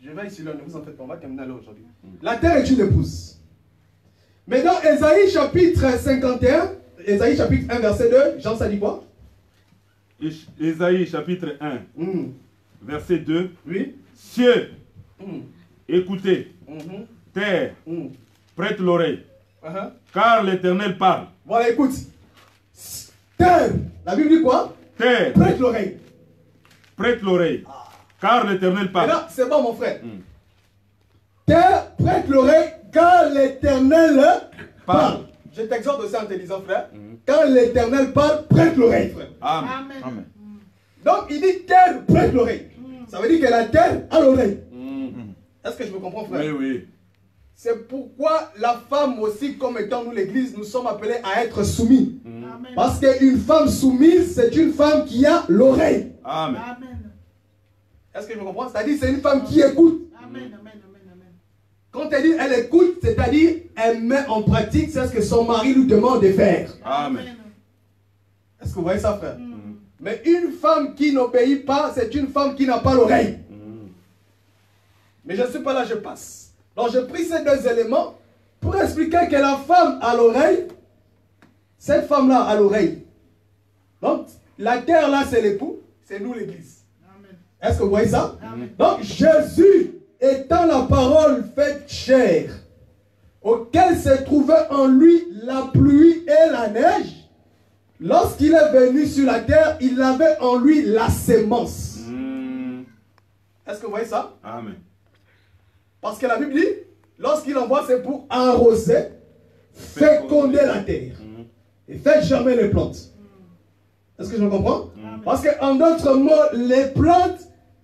Je vais ici là, ne vous en faites pas, on va terminer là aujourd'hui. La terre est une épouse. Mais dans Ésaïe chapitre 51, Ésaïe chapitre 1 verset 2, Jean ça dit quoi? Ésaïe chapitre 1, verset 2. Oui. Cieux, écoutez, Mhm. terre, Mhm. prête l'oreille, Uh-huh. car l'Éternel parle. Voilà, écoute. Terre, la Bible dit quoi? Terre, Prête l'oreille. prête l'oreille, car l'Éternel Et parle. là, c'est bon, mon frère. Terre, prête l'oreille, car l'Éternel parle. Je t'exhorte aussi en te disant, frère, quand l'Éternel parle, prête l'oreille, frère. Amen. Amen. Amen. Donc, il dit terre, prête l'oreille. Ça veut dire que la terre a l'oreille. Est-ce que je me comprends, frère? Oui, oui. C'est pourquoi la femme aussi, comme étant nous l'église, nous sommes appelés à être soumis. Amen. Parce qu'une femme soumise, c'est une femme qui a l'oreille. Amen. Amen. Est-ce que je me comprends? C'est-à-dire c'est une femme qui écoute. Amen. Amen. Amen. Amen. Quand elle dit elle écoute, c'est-à-dire elle met en pratique c'est ce que son mari lui demande de faire. Amen. Est-ce que vous voyez ça, frère? Mais une femme qui n'obéit pas, c'est une femme qui n'a pas l'oreille. Mais je ne suis pas là, je passe. Donc j'ai pris ces deux éléments pour expliquer que la femme a l'oreille. Cette femme-là a l'oreille. Donc la terre là, c'est l'époux, c'est nous l'église. Amen. Est-ce que vous voyez ça? Amen. Donc Jésus étant la parole faite chair, auquel se trouvait en lui la pluie et la neige, lorsqu'il est venu sur la terre, il avait en lui la sémence. Est-ce que vous voyez ça? Amen. Parce que la Bible dit, lorsqu'il envoie, c'est pour arroser, féconder la terre et faire germer les plantes. Est-ce que je comprends? Parce qu'en d'autres mots, les plantes,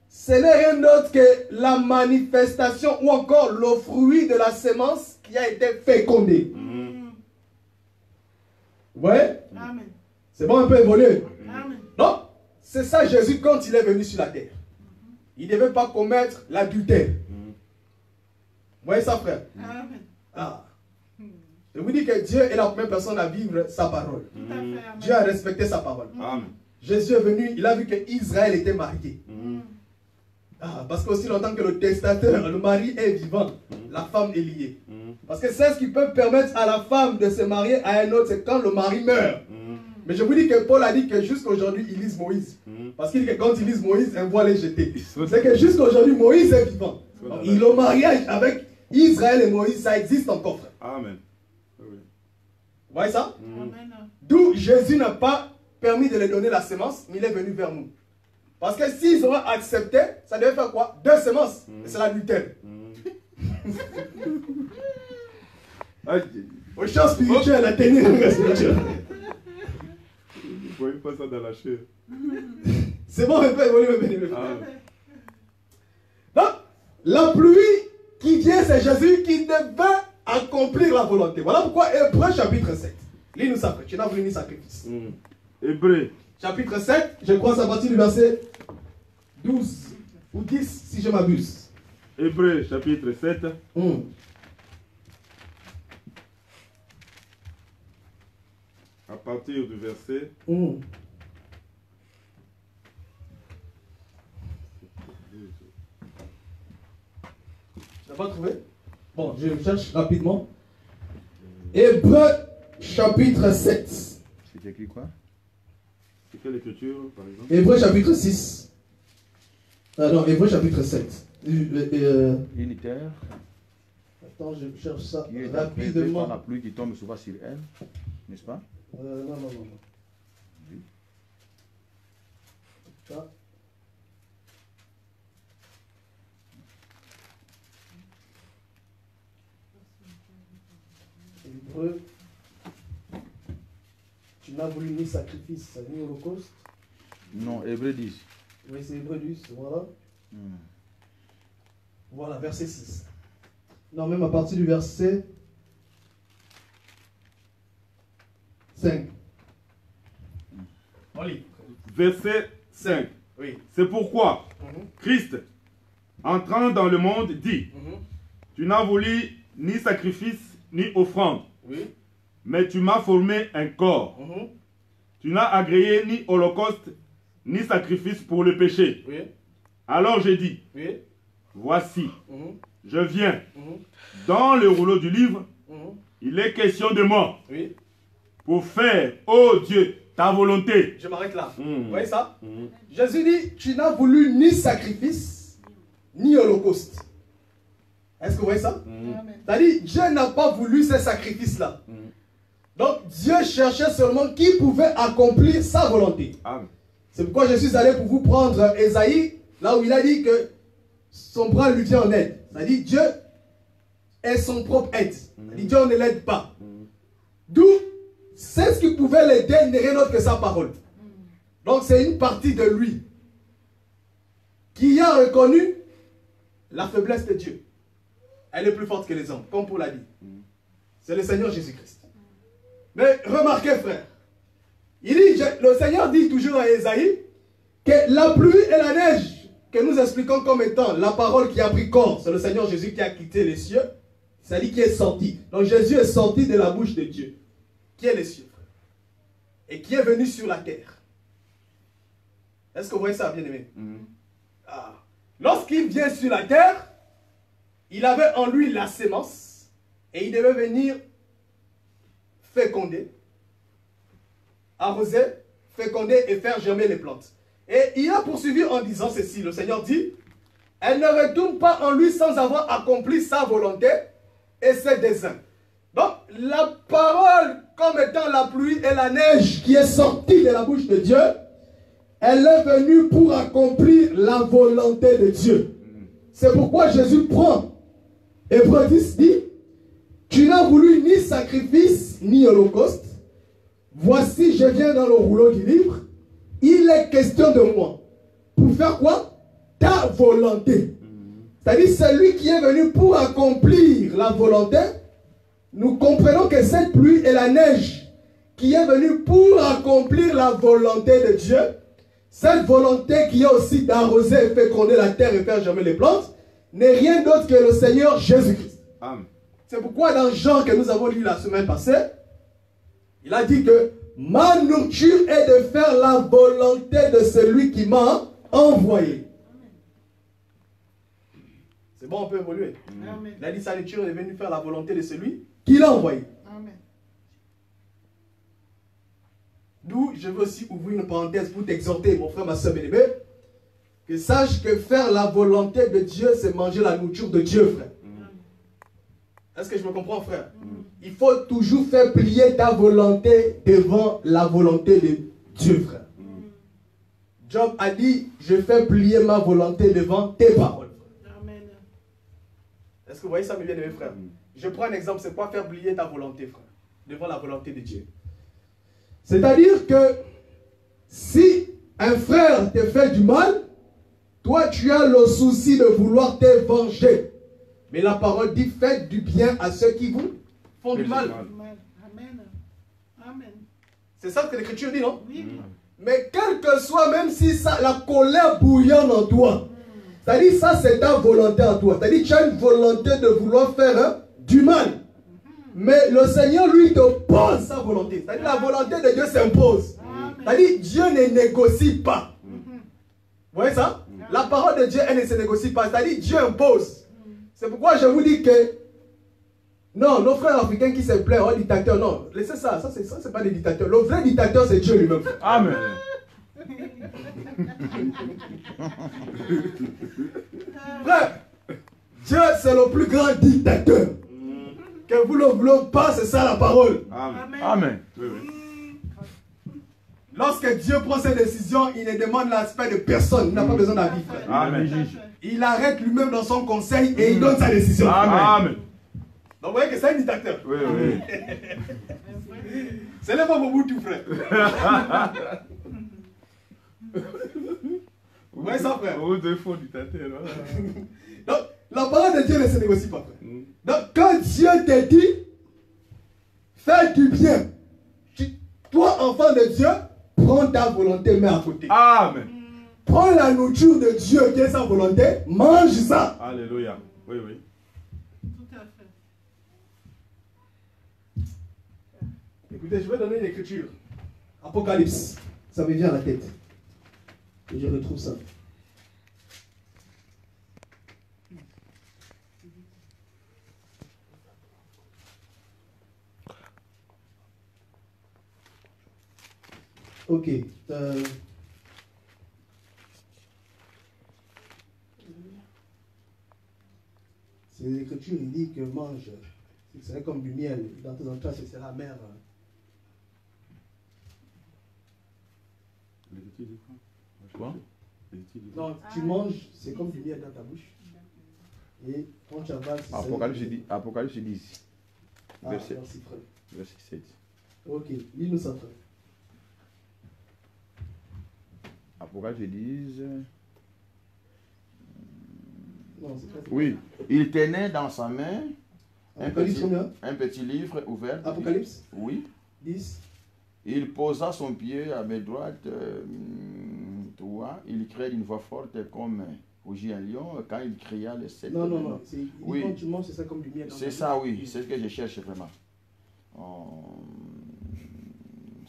ce n'est rien d'autre que la manifestation ou encore le fruit de la sémence qui a été fécondé. Vous voyez? Amen. C'est bon un peu évolué. Amen. Donc, c'est ça Jésus quand il est venu sur la terre. Il ne devait pas commettre l'adultère. Vous voyez ça, frère? Amen. Ah. Je vous dis que Dieu est la première personne à vivre sa parole. Tout à fait. Amen. Dieu a respecté sa parole. Amen. Jésus est venu, il a vu que Israël était marié. Ah, parce qu'aussi longtemps que le testateur, le mari est vivant, la femme est liée. Parce que c'est ce qui peut permettre à la femme de se marier à un autre, c'est quand le mari meurt. Mais je vous dis que Paul a dit que jusqu'à aujourd'hui, il lise Moïse. Parce qu'il dit que quand il lise Moïse, un voile est jeté. C'est que jusqu'à aujourd'hui, Moïse est vivant. Donc, le mariage avec Israël et Moïse, ça existe encore, frère. Amen. Vous voyez ça? Amen. D'où Jésus n'a pas permis de leur donner la semence, mais il est venu vers nous. Parce que s'ils auraient accepté, ça devait faire quoi? 2 semences. Et c'est l'adultère. Au champ spirituel, la tenue spirituelle. Vous ne voyez pas ça dans la chair. C'est bon, on peut évoluer. Donc, la pluie qui vient, c'est Jésus qui devait accomplir la volonté. Voilà pourquoi Hébreux chapitre 7. Lis-nous ça, tu n'as voulu ni sacrifice. Hébreux. Chapitre 7, je crois, c'est à partir du verset 12 ou 10, si je m'abuse. Hébreux chapitre 7. À partir du verset. Tu n'as pas trouvé? Bon, je cherche rapidement. Hébreux chapitre 7. C'est écrit quoi? C'est quelle écriture, par exemple? Hébreux chapitre 6. Non, Hébreux chapitre 7. Unitaire. Attends, je cherche ça Qui est rapidement. rapidement. La pluie qui tombe souvent sur elle, n'est-ce pas? Non. Oui. Ça. Hébreux. Tu n'as voulu ni sacrifice, ni holocauste. Non, Hébreux 10. Oui, c'est Hébreux 10, voilà. Voilà, verset 6. Non, même à partir du verset 5. On lit. Verset 5. Oui. C'est pourquoi Christ, entrant dans le monde, dit, tu n'as voulu ni sacrifice ni offrande, Oui. mais tu m'as formé un corps. Tu n'as agréé ni holocauste ni sacrifice pour le péché. Oui. Alors j'ai dit, Oui. voici, je viens. Dans le rouleau du livre, il est question de moi. Oui. Pour faire, ô Dieu, ta volonté. Je m'arrête là. Vous voyez ça? Jésus dit, tu n'as voulu ni sacrifice, ni holocauste. Est-ce que vous voyez ça? C'est-à-dire, Dieu n'a pas voulu ces sacrifices-là. Donc, Dieu cherchait seulement qui pouvait accomplir sa volonté. Amen. C'est pourquoi je suis allé pour vous prendre Ésaïe, là où il a dit que son bras lui vient en aide. C'est-à-dire, Dieu est son propre aide. C'est-à-dire, Dieu ne l'aide pas. D'où, c'est ce qui pouvait l'aider, n'est rien d'autre que sa parole. Donc, c'est une partie de lui qui a reconnu la faiblesse de Dieu. Elle est plus forte que les hommes, comme Paul l'a dit. C'est le Seigneur Jésus-Christ. Mais remarquez, frère, il dit, le Seigneur dit toujours à Ésaïe que la pluie et la neige que nous expliquons comme étant la parole qui a pris corps, c'est le Seigneur Jésus qui a quitté les cieux, c'est-à-dire qui est sorti. Donc Jésus est sorti de la bouche de Dieu, qui est les cieux, frère, et qui est venu sur la terre. Est-ce que vous voyez ça, bien-aimé? Lorsqu'il vient sur la terre, il avait en lui la sémence et il devait venir féconder, arroser, féconder et faire germer les plantes. Et il a poursuivi en disant ceci, le Seigneur dit, elle ne retourne pas en lui sans avoir accompli sa volonté et ses desseins. Donc la parole comme étant la pluie et la neige qui est sortie de la bouche de Dieu, elle est venue pour accomplir la volonté de Dieu. C'est pourquoi Jésus prend Hébreux 10 dit, tu n'as voulu ni sacrifice ni holocauste. Voici, je viens dans le rouleau du livre. Il est question de moi. Pour faire quoi? Ta volonté. C'est-à-dire, c'est lui qui est venu pour accomplir la volonté. Nous comprenons que cette pluie et la neige qui est venue pour accomplir la volonté de Dieu, cette volonté qui est aussi d'arroser et féconder la terre et faire germer les plantes, n'est rien d'autre que le Seigneur Jésus-Christ. C'est pourquoi dans Jean que nous avons lu la semaine passée, il a dit que ma nourriture est de faire la volonté de celui qui m'a envoyé. C'est bon, on peut évoluer. Amen. Il a dit sa nature est venue faire la volonté de celui qui l'a envoyé. Amen. D'où je veux aussi ouvrir une parenthèse pour t'exhorter, mon frère, ma soeur bien-aimée, que sache que faire la volonté de Dieu, c'est manger la nourriture de Dieu, frère. Est-ce que je me comprends, frère? Il faut toujours faire plier ta volonté devant la volonté de Dieu, frère. Job a dit, je fais plier ma volonté devant tes paroles. Amen. Est-ce que vous voyez ça, mes bien-aimés frères? Je prends un exemple, c'est quoi faire plier ta volonté, frère, devant la volonté de Dieu? C'est-à-dire que si un frère te fait du mal, toi tu as le souci de vouloir te venger. Mais la parole dit, faites du bien à ceux qui vous font du mal. Amen. Amen. Amen. C'est ça que l'Écriture dit, non? Oui. Mais quel que soit, même si ça, la colère bouillonne en toi, c'est-à-dire ça c'est ta volonté en toi. C'est-à-dire tu as une volonté de vouloir faire du mal. Mais le Seigneur, lui, te pose sa volonté. C'est-à-dire la volonté de Dieu s'impose. C'est-à-dire Dieu ne négocie pas. Vous voyez ça? La parole de Dieu, elle ne se négocie pas. C'est-à-dire Dieu impose. C'est pourquoi je vous dis que non, nos frères africains qui se plaignent, oh dictateur, non, laissez ça, ça c'est pas des dictateurs. Le vrai dictateur, c'est Dieu lui-même. Amen. Frère, Dieu c'est le plus grand dictateur. Que vous ne le voulez pas, c'est ça la parole. Amen. Amen. Oui, oui. Lorsque Dieu prend ses décisions, il ne demande l'aspect de personne. Il n'a pas besoin d'avis, frère. Amen. Il arrête lui-même dans son conseil et il donne sa décision. Amen. Donc vous voyez que c'est un dictateur. Oui, oui. C'est le même Mobutu, frère. Vous voyez ça, frère? Vous deux faux dictateurs. Donc, la parole de Dieu ne se négocie pas, frère. Donc, quand Dieu te dit, fais du bien, toi, enfant de Dieu, prends ta volonté, mets à côté. Amen. Prends la nourriture de Dieu qui est sa volonté, mange ça. Alléluia. Oui, oui. Tout à fait. Écoutez, je vais donner une écriture. Apocalypse. Ça me vient à la tête. Et je retrouve ça. Ok. C'est l'écriture, il dit que mange. Ce serait comme du miel. Dans tes entrailles, ce sera amer. Quoi? Non, tu manges, c'est comme du miel dans ta bouche. Et quand tu avales, c'est Apocalypse 10. Verset, merci, frère. verset 7. Ok, lis-nous ça, frère. Apocalypse 10. Non, c'est pas ça. Oui. Il tenait dans sa main Apocalypse combien? un petit livre ouvert. Apocalypse Oui. 10. Il posa son pied à mes droites, il criait d'une voix forte comme rugit un lion. Quand il cria les sept. Non, non, non. Oui. Quand tu manges, c'est ça comme du miel. C'est ça, oui. C'est ce que je cherche vraiment.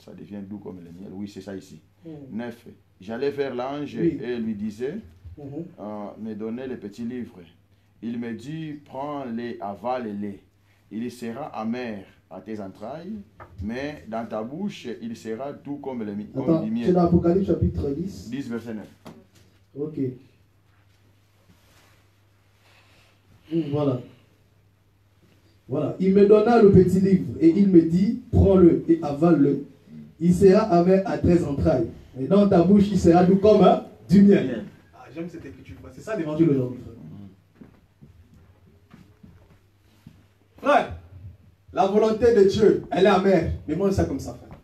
Ça devient doux comme le miel. Oui, c'est ça ici. 9. J'allais vers l'ange et lui disais, me donner le petit livre. Il me dit, prends-les, avale-les. Il sera amer à tes entrailles, mais dans ta bouche, il sera doux comme du miel. C'est dans Apocalypse chapitre 10. 10, verset 9. Ok. Voilà. Voilà. Il me donna le petit livre et il me dit, prends-le et avale-le. Il sera amer à tes entrailles. Et dans ta bouche, il sera doux comme du miel. Ah, j'aime cette écriture. C'est ça l'évangile aujourd'hui. Frère, la volonté de Dieu, elle est amère. Mais mange ça comme ça, frère.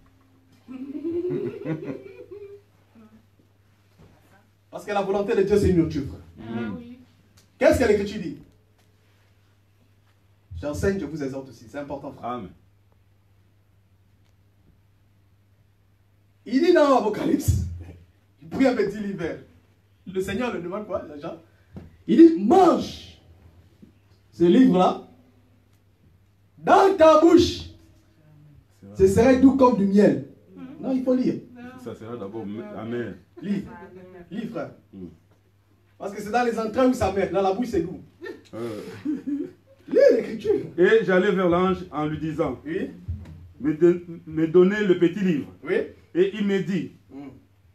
Parce que la volonté de Dieu, c'est une nourriture, frère. Ah oui. Qu'est-ce que l'Écriture dit? J'enseigne, je vous exhorte aussi. C'est important, frère. Amen. Il dit dans l'Apocalypse, il prie un petit livre. Le Seigneur le demande quoi, Jean? Il dit, mange ce livre-là dans ta bouche. Ce serait doux comme du miel. Non, il faut lire. Ça sera d'abord amen. Lis, lis, frère. Parce que c'est dans les entrailles où ça met. Dans la bouche, c'est doux. Lis l'écriture. Et j'allai vers l'ange en lui disant, Oui. me donner le petit livre. Oui. Et il me dit,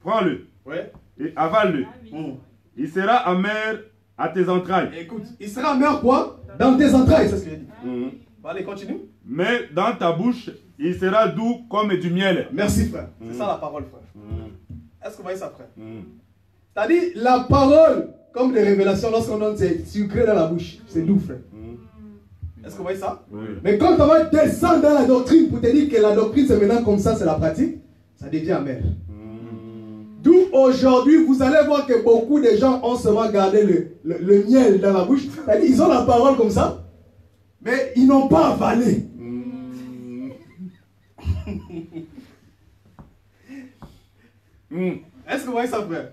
prends-le Oui. et avale-le. Mm. Il sera amer à tes entrailles. Écoute, il sera amer quoi? Dans tes entrailles, c'est ce que j'ai dit. Allez, continue. Mais dans ta bouche, il sera doux comme du miel. Merci, frère. C'est ça la parole, frère. Est-ce que vous voyez ça, frère? C'est-à-dire, la parole, comme les révélations, lorsqu'on donne, c'est sucré dans la bouche. C'est doux, frère. Est-ce que vous voyez ça? Oui. Mais quand on va descendre dans la doctrine pour te dire que la doctrine, c'est maintenant comme ça, c'est la pratique, ça devient amer. D'où aujourd'hui, vous allez voir que beaucoup de gens ont seulement gardé le miel dans la bouche. C'est-à-dire, ils ont la parole comme ça, mais ils n'ont pas avalé. Est-ce que vous voyez ça, frère?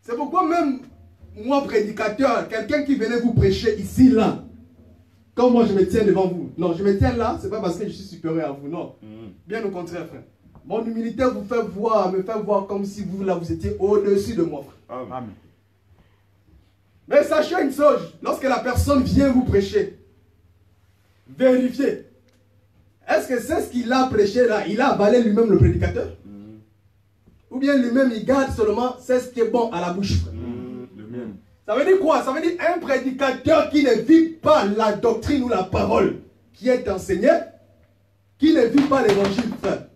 C'est pourquoi même moi, prédicateur, quelqu'un qui venait vous prêcher ici, là, comme moi je me tiens devant vous. Non, je me tiens là, c'est pas parce que je suis supérieur à vous, non. Bien au contraire, frère. Mon humilité vous fait voir, me fait voir comme si vous, là, vous étiez au-dessus de moi, frère. Amen. Mais sachez une chose, lorsque la personne vient vous prêcher, vérifiez. Est-ce que c'est ce qu'il a prêché là? Il a avalé lui-même le prédicateur? Ou bien lui-même il garde seulement c'est ce qui est bon à la bouche, frère? Ça veut dire quoi? Ça veut dire un prédicateur qui ne vit pas la doctrine ou la parole qui est enseignée, qui ne vit pas l'évangile, frère,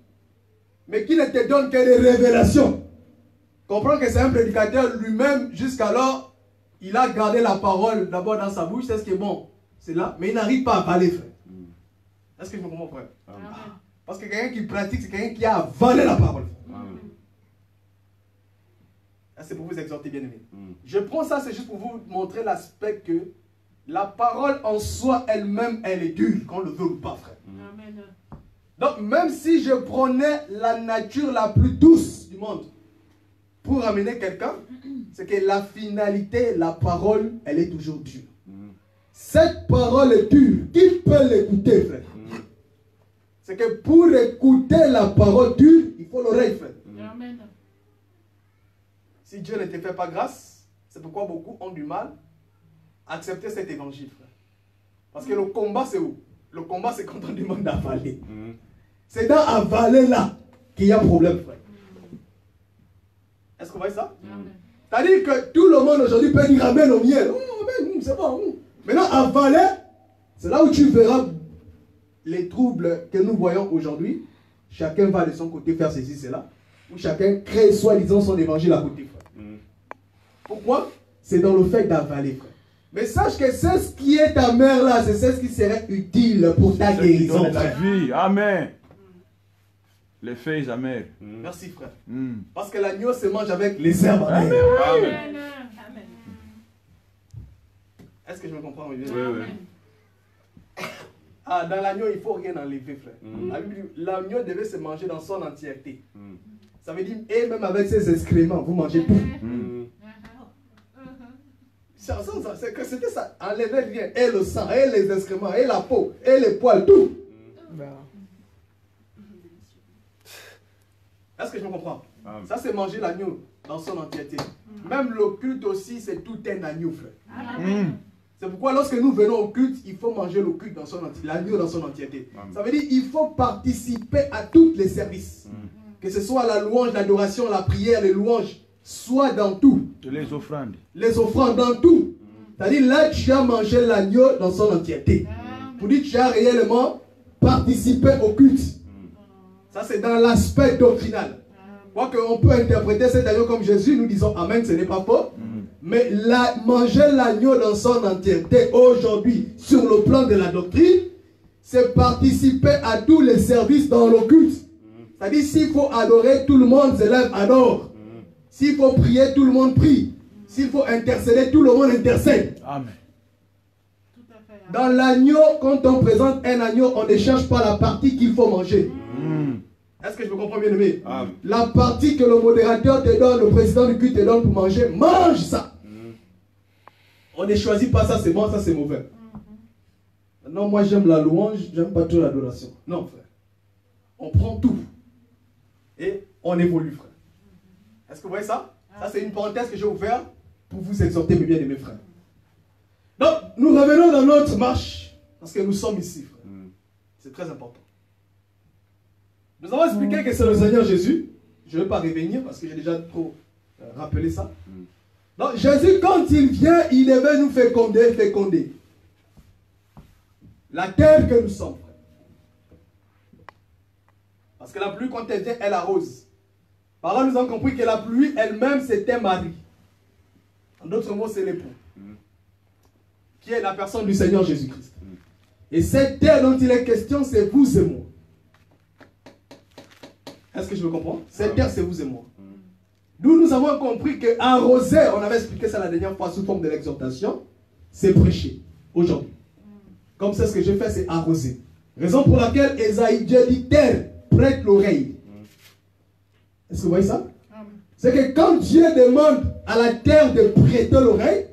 mais qui ne te donne que des révélations. Comprends que c'est un prédicateur lui-même, jusqu'alors, il a gardé la parole d'abord dans sa bouche, c'est ce qui est bon, c'est là, mais il n'arrive pas à avaler, frère. Est-ce que je me comprends, frère? Parce que quelqu'un qui pratique, c'est quelqu'un qui a avalé la parole. C'est pour vous exhorter, bien aimé. Je prends ça, c'est juste pour vous montrer l'aspect que la parole en soi elle-même, elle est dure, qu'on le veut ou pas, frère. Amen. Donc, même si je prenais la nature la plus douce du monde pour amener quelqu'un, c'est que la finalité, la parole, elle est toujours dure. Cette parole est dure. Qui peut l'écouter, frère? C'est que pour écouter la parole dure, il faut l'oreille, frère. Amen. Si Dieu ne te fait pas grâce, c'est pourquoi beaucoup ont du mal à accepter cet évangile, frère. Parce que le combat, c'est où? Le combat, c'est quand on demande d'avaler. C'est dans avaler là qu'il y a problème, frère. Est-ce que vous voyez ça? C'est-à-dire que tout le monde aujourd'hui peut dire amen au miel. Oh, amen, c'est bon. Maintenant, avaler, c'est là où tu verras les troubles que nous voyons aujourd'hui. Chacun va de son côté faire ceci, cela. Où chacun crée soi-disant son évangile à côté, frère. Pourquoi? C'est dans le fait d'avaler, frère. Mais sache que c'est ce qui est ta mère là, c'est ce qui serait utile pour ta guérison, La frère. vie. Amen. Les feuilles amères. Merci, frère. Parce que l'agneau se mange avec les herbes. Amen. Amen. Est-ce que je me comprends? Oui. Amen. Dans l'agneau, il ne faut rien enlever, frère. La Bible dit, l'agneau devait se manger dans son entièreté. Ça veut dire, et même avec ses excréments, vous mangez tout. C'était ça. Enlevez rien. Et le sang, et les excréments, et la peau, et les poils, tout. Est-ce que je me comprends? Ça, c'est manger l'agneau dans son entièreté. Même le culte aussi, c'est tout un agneau, frère. C'est pourquoi lorsque nous venons au culte, il faut manger le culte dans son entièreté, l'agneau dans son entièreté. Ça veut dire qu'il faut participer à tous les services. Que ce soit la louange, l'adoration, la prière, les louanges, soit dans tout. Les offrandes. Les offrandes dans tout. C'est-à-dire là, tu as mangé l'agneau dans son entièreté. Pour dire que tu as réellement participé au culte. Ça, c'est dans l'aspect doctrinal. Quoique on peut interpréter cet agneau comme Jésus, nous disons Amen, ce n'est pas faux. Mais manger l'agneau dans son entièreté aujourd'hui, sur le plan de la doctrine, c'est participer à tous les services dans le culte. C'est-à-dire, s'il faut adorer, tout le monde se lève, adore. S'il faut prier, tout le monde prie. S'il faut intercéder, tout le monde intercède. Amen. Dans l'agneau, quand on présente un agneau, on ne cherche pas la partie qu'il faut manger. Est-ce que je me comprends bien, aimé? La partie que le modérateur te donne, le président du culte te donne pour manger, mange ça. On ne choisit pas ça, c'est bon, ça c'est mauvais. Non, moi j'aime la louange, j'aime pas trop l'adoration. Non, frère. On prend tout. Et on évolue, frère. Est-ce que vous voyez ça? Ça, c'est une parenthèse que j'ai ouverte pour vous exhorter, mes bien-aimés frères. Donc, nous revenons dans notre marche, parce que nous sommes ici, frère. C'est très important. Nous avons expliqué que c'est le Seigneur Jésus. Je ne vais pas revenir, parce que j'ai déjà trop rappelé ça. Donc, Jésus, quand il vient, il devait nous féconder. La terre que nous sommes, frère. Parce que la pluie, quand elle vient, elle arrose. Par là, nous avons compris que la pluie elle-même, c'était Marie. En d'autres mots, c'est l'époux. Qui est la personne du Seigneur Jésus-Christ. Et cette terre dont il est question, c'est vous et moi. Est-ce que je me comprends? Cette terre, c'est vous et moi. D'où nous avons compris que arroser, on avait expliqué ça la dernière fois sous forme de l'exhortation, c'est prêcher aujourd'hui. Comme c'est ce que je fais, c'est arroser. Raison pour laquelle Esaïe, Dieu dit terre, prête l'oreille. Est-ce que vous voyez ça? C'est que quand Dieu demande à la terre de prêter l'oreille,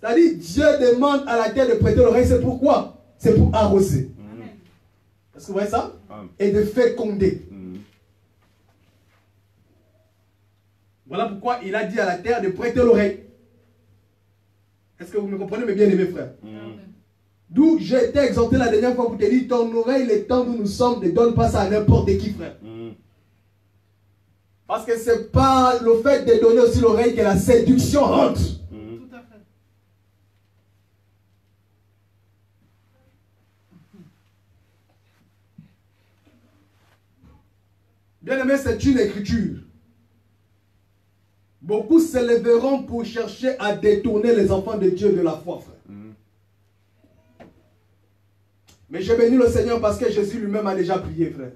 c'est-à-dire Dieu demande à la terre de prêter l'oreille, c'est pourquoi? C'est pour arroser. Est-ce que vous voyez ça? Et de féconder. Voilà pourquoi il a dit à la terre de prêter l'oreille. Est-ce que vous me comprenez, mes bien-aimés frères? D'où j'ai été exhorté la dernière fois pour te dire, ton oreille, le temps où nous sommes, ne donne pas ça à n'importe qui, frère. Parce que ce n'est pas le fait de donner aussi l'oreille que la séduction rentre. Tout à fait. Bien-aimé, c'est une écriture. Beaucoup se lèveront pour chercher à détourner les enfants de Dieu de la foi, frère. Mais j'ai béni le Seigneur parce que Jésus lui-même a déjà prié, frère.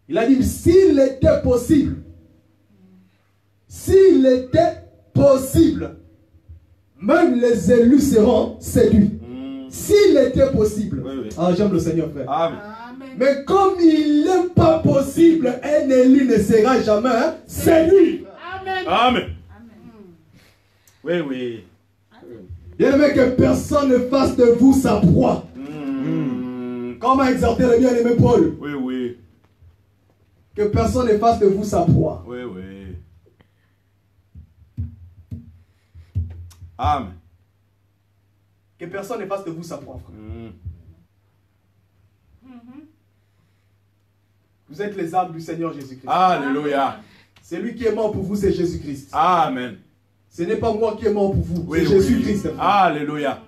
Il a dit, s'il était possible, même les élus seront séduits. S'il était possible. Ah, j'aime le Seigneur, frère. Amen. Mais comme il n'est pas possible, un élu ne sera jamais séduit. Amen. Oui, oui. Bien-aimé, que personne ne fasse de vous sa proie. Comme a exhorté le bien-aimé Paul. Oui, oui. Que personne ne fasse de vous sa proie. Oui, oui. Amen. Que personne ne fasse de vous sa proie, frère. Vous êtes les âmes du Seigneur Jésus-Christ. Alléluia. C'est lui qui est mort pour vous, c'est Jésus-Christ. Amen. Ce n'est pas moi qui est mort pour vous, Oui, c'est Jésus-Christ. oui. Alléluia.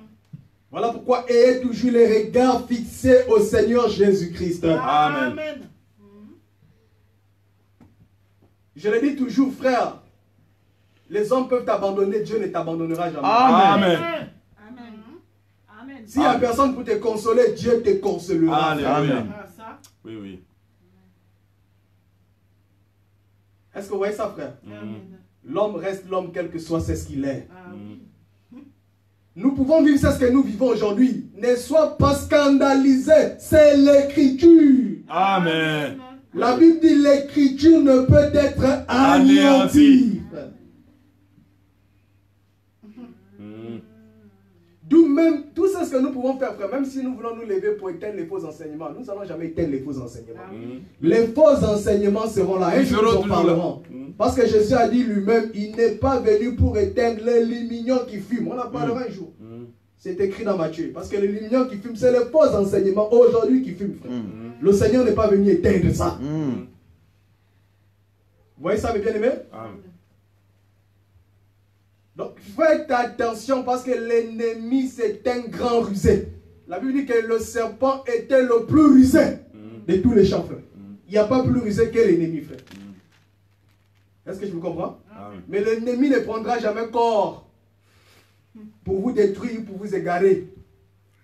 Voilà pourquoi ayez toujours les regards fixés au Seigneur Jésus-Christ. Amen. Je le dis toujours, frère, les hommes peuvent t'abandonner, Dieu ne t'abandonnera jamais. Amen. S'il n'y a personne pour te consoler, Dieu te consolera. Alléluia. Ah, ça. Oui, oui. Est-ce que vous voyez ça, frère? L'homme reste l'homme, quel que soit ce qu'il est. Nous pouvons vivre ce que nous vivons aujourd'hui. Ne sois pas scandalisé. C'est l'écriture. Amen. La Bible dit l'écriture ne peut être anéantie. D'où même, tout ça ce que nous pouvons faire, frère, même si nous voulons nous lever pour éteindre les faux enseignements, nous n'allons jamais éteindre les faux enseignements. Les faux enseignements seront là. Un jour, nous en parlerons. Parce que Jésus a dit lui-même, il n'est pas venu pour éteindre les lumignons qui fument. On en parlera un jour. C'est écrit dans Matthieu. Parce que les lumignons qui fument, c'est les faux enseignements aujourd'hui qui fument, frère. Le Seigneur n'est pas venu éteindre ça. Vous voyez ça, mes bien-aimés? Donc, faites attention parce que l'ennemi, c'est un grand rusé. La Bible dit que le serpent était le plus rusé de tous les champs, frère. Il n'y a pas plus rusé que l'ennemi, frère. Est-ce que je vous comprends? Mais l'ennemi ne prendra jamais corps pour vous détruire, pour vous égarer,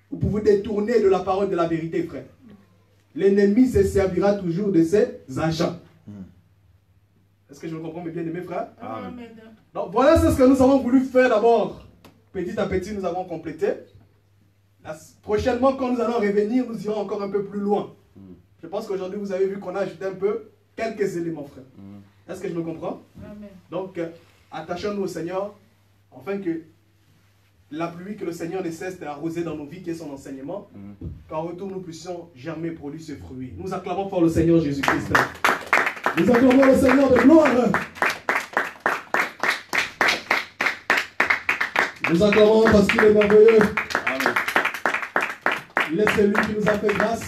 ou pour vous détourner de la parole de la vérité, frère. L'ennemi se servira toujours de ses agents. Est-ce que je me comprends, mes bien-aimés frères? Amen. Donc voilà ce que nous avons voulu faire d'abord. Petit à petit, nous avons complété. Prochainement, quand nous allons revenir, nous irons encore un peu plus loin. Je pense qu'aujourd'hui, vous avez vu qu'on a ajouté un peu quelques éléments, frère. Est-ce que je me comprends? Amen. Donc, attachons-nous au Seigneur, afin que la pluie que le Seigneur ne cesse d'arroser dans nos vies, qui est son enseignement, qu'en retour, nous puissions germer, produire ce fruit. Nous acclamons fort le Seigneur Jésus-Christ. Nous acclamons le Seigneur de gloire. Nous acclamons parce qu'il est merveilleux. Amen. Il est celui qui nous a fait grâce.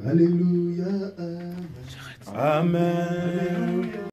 Alléluia. Amen.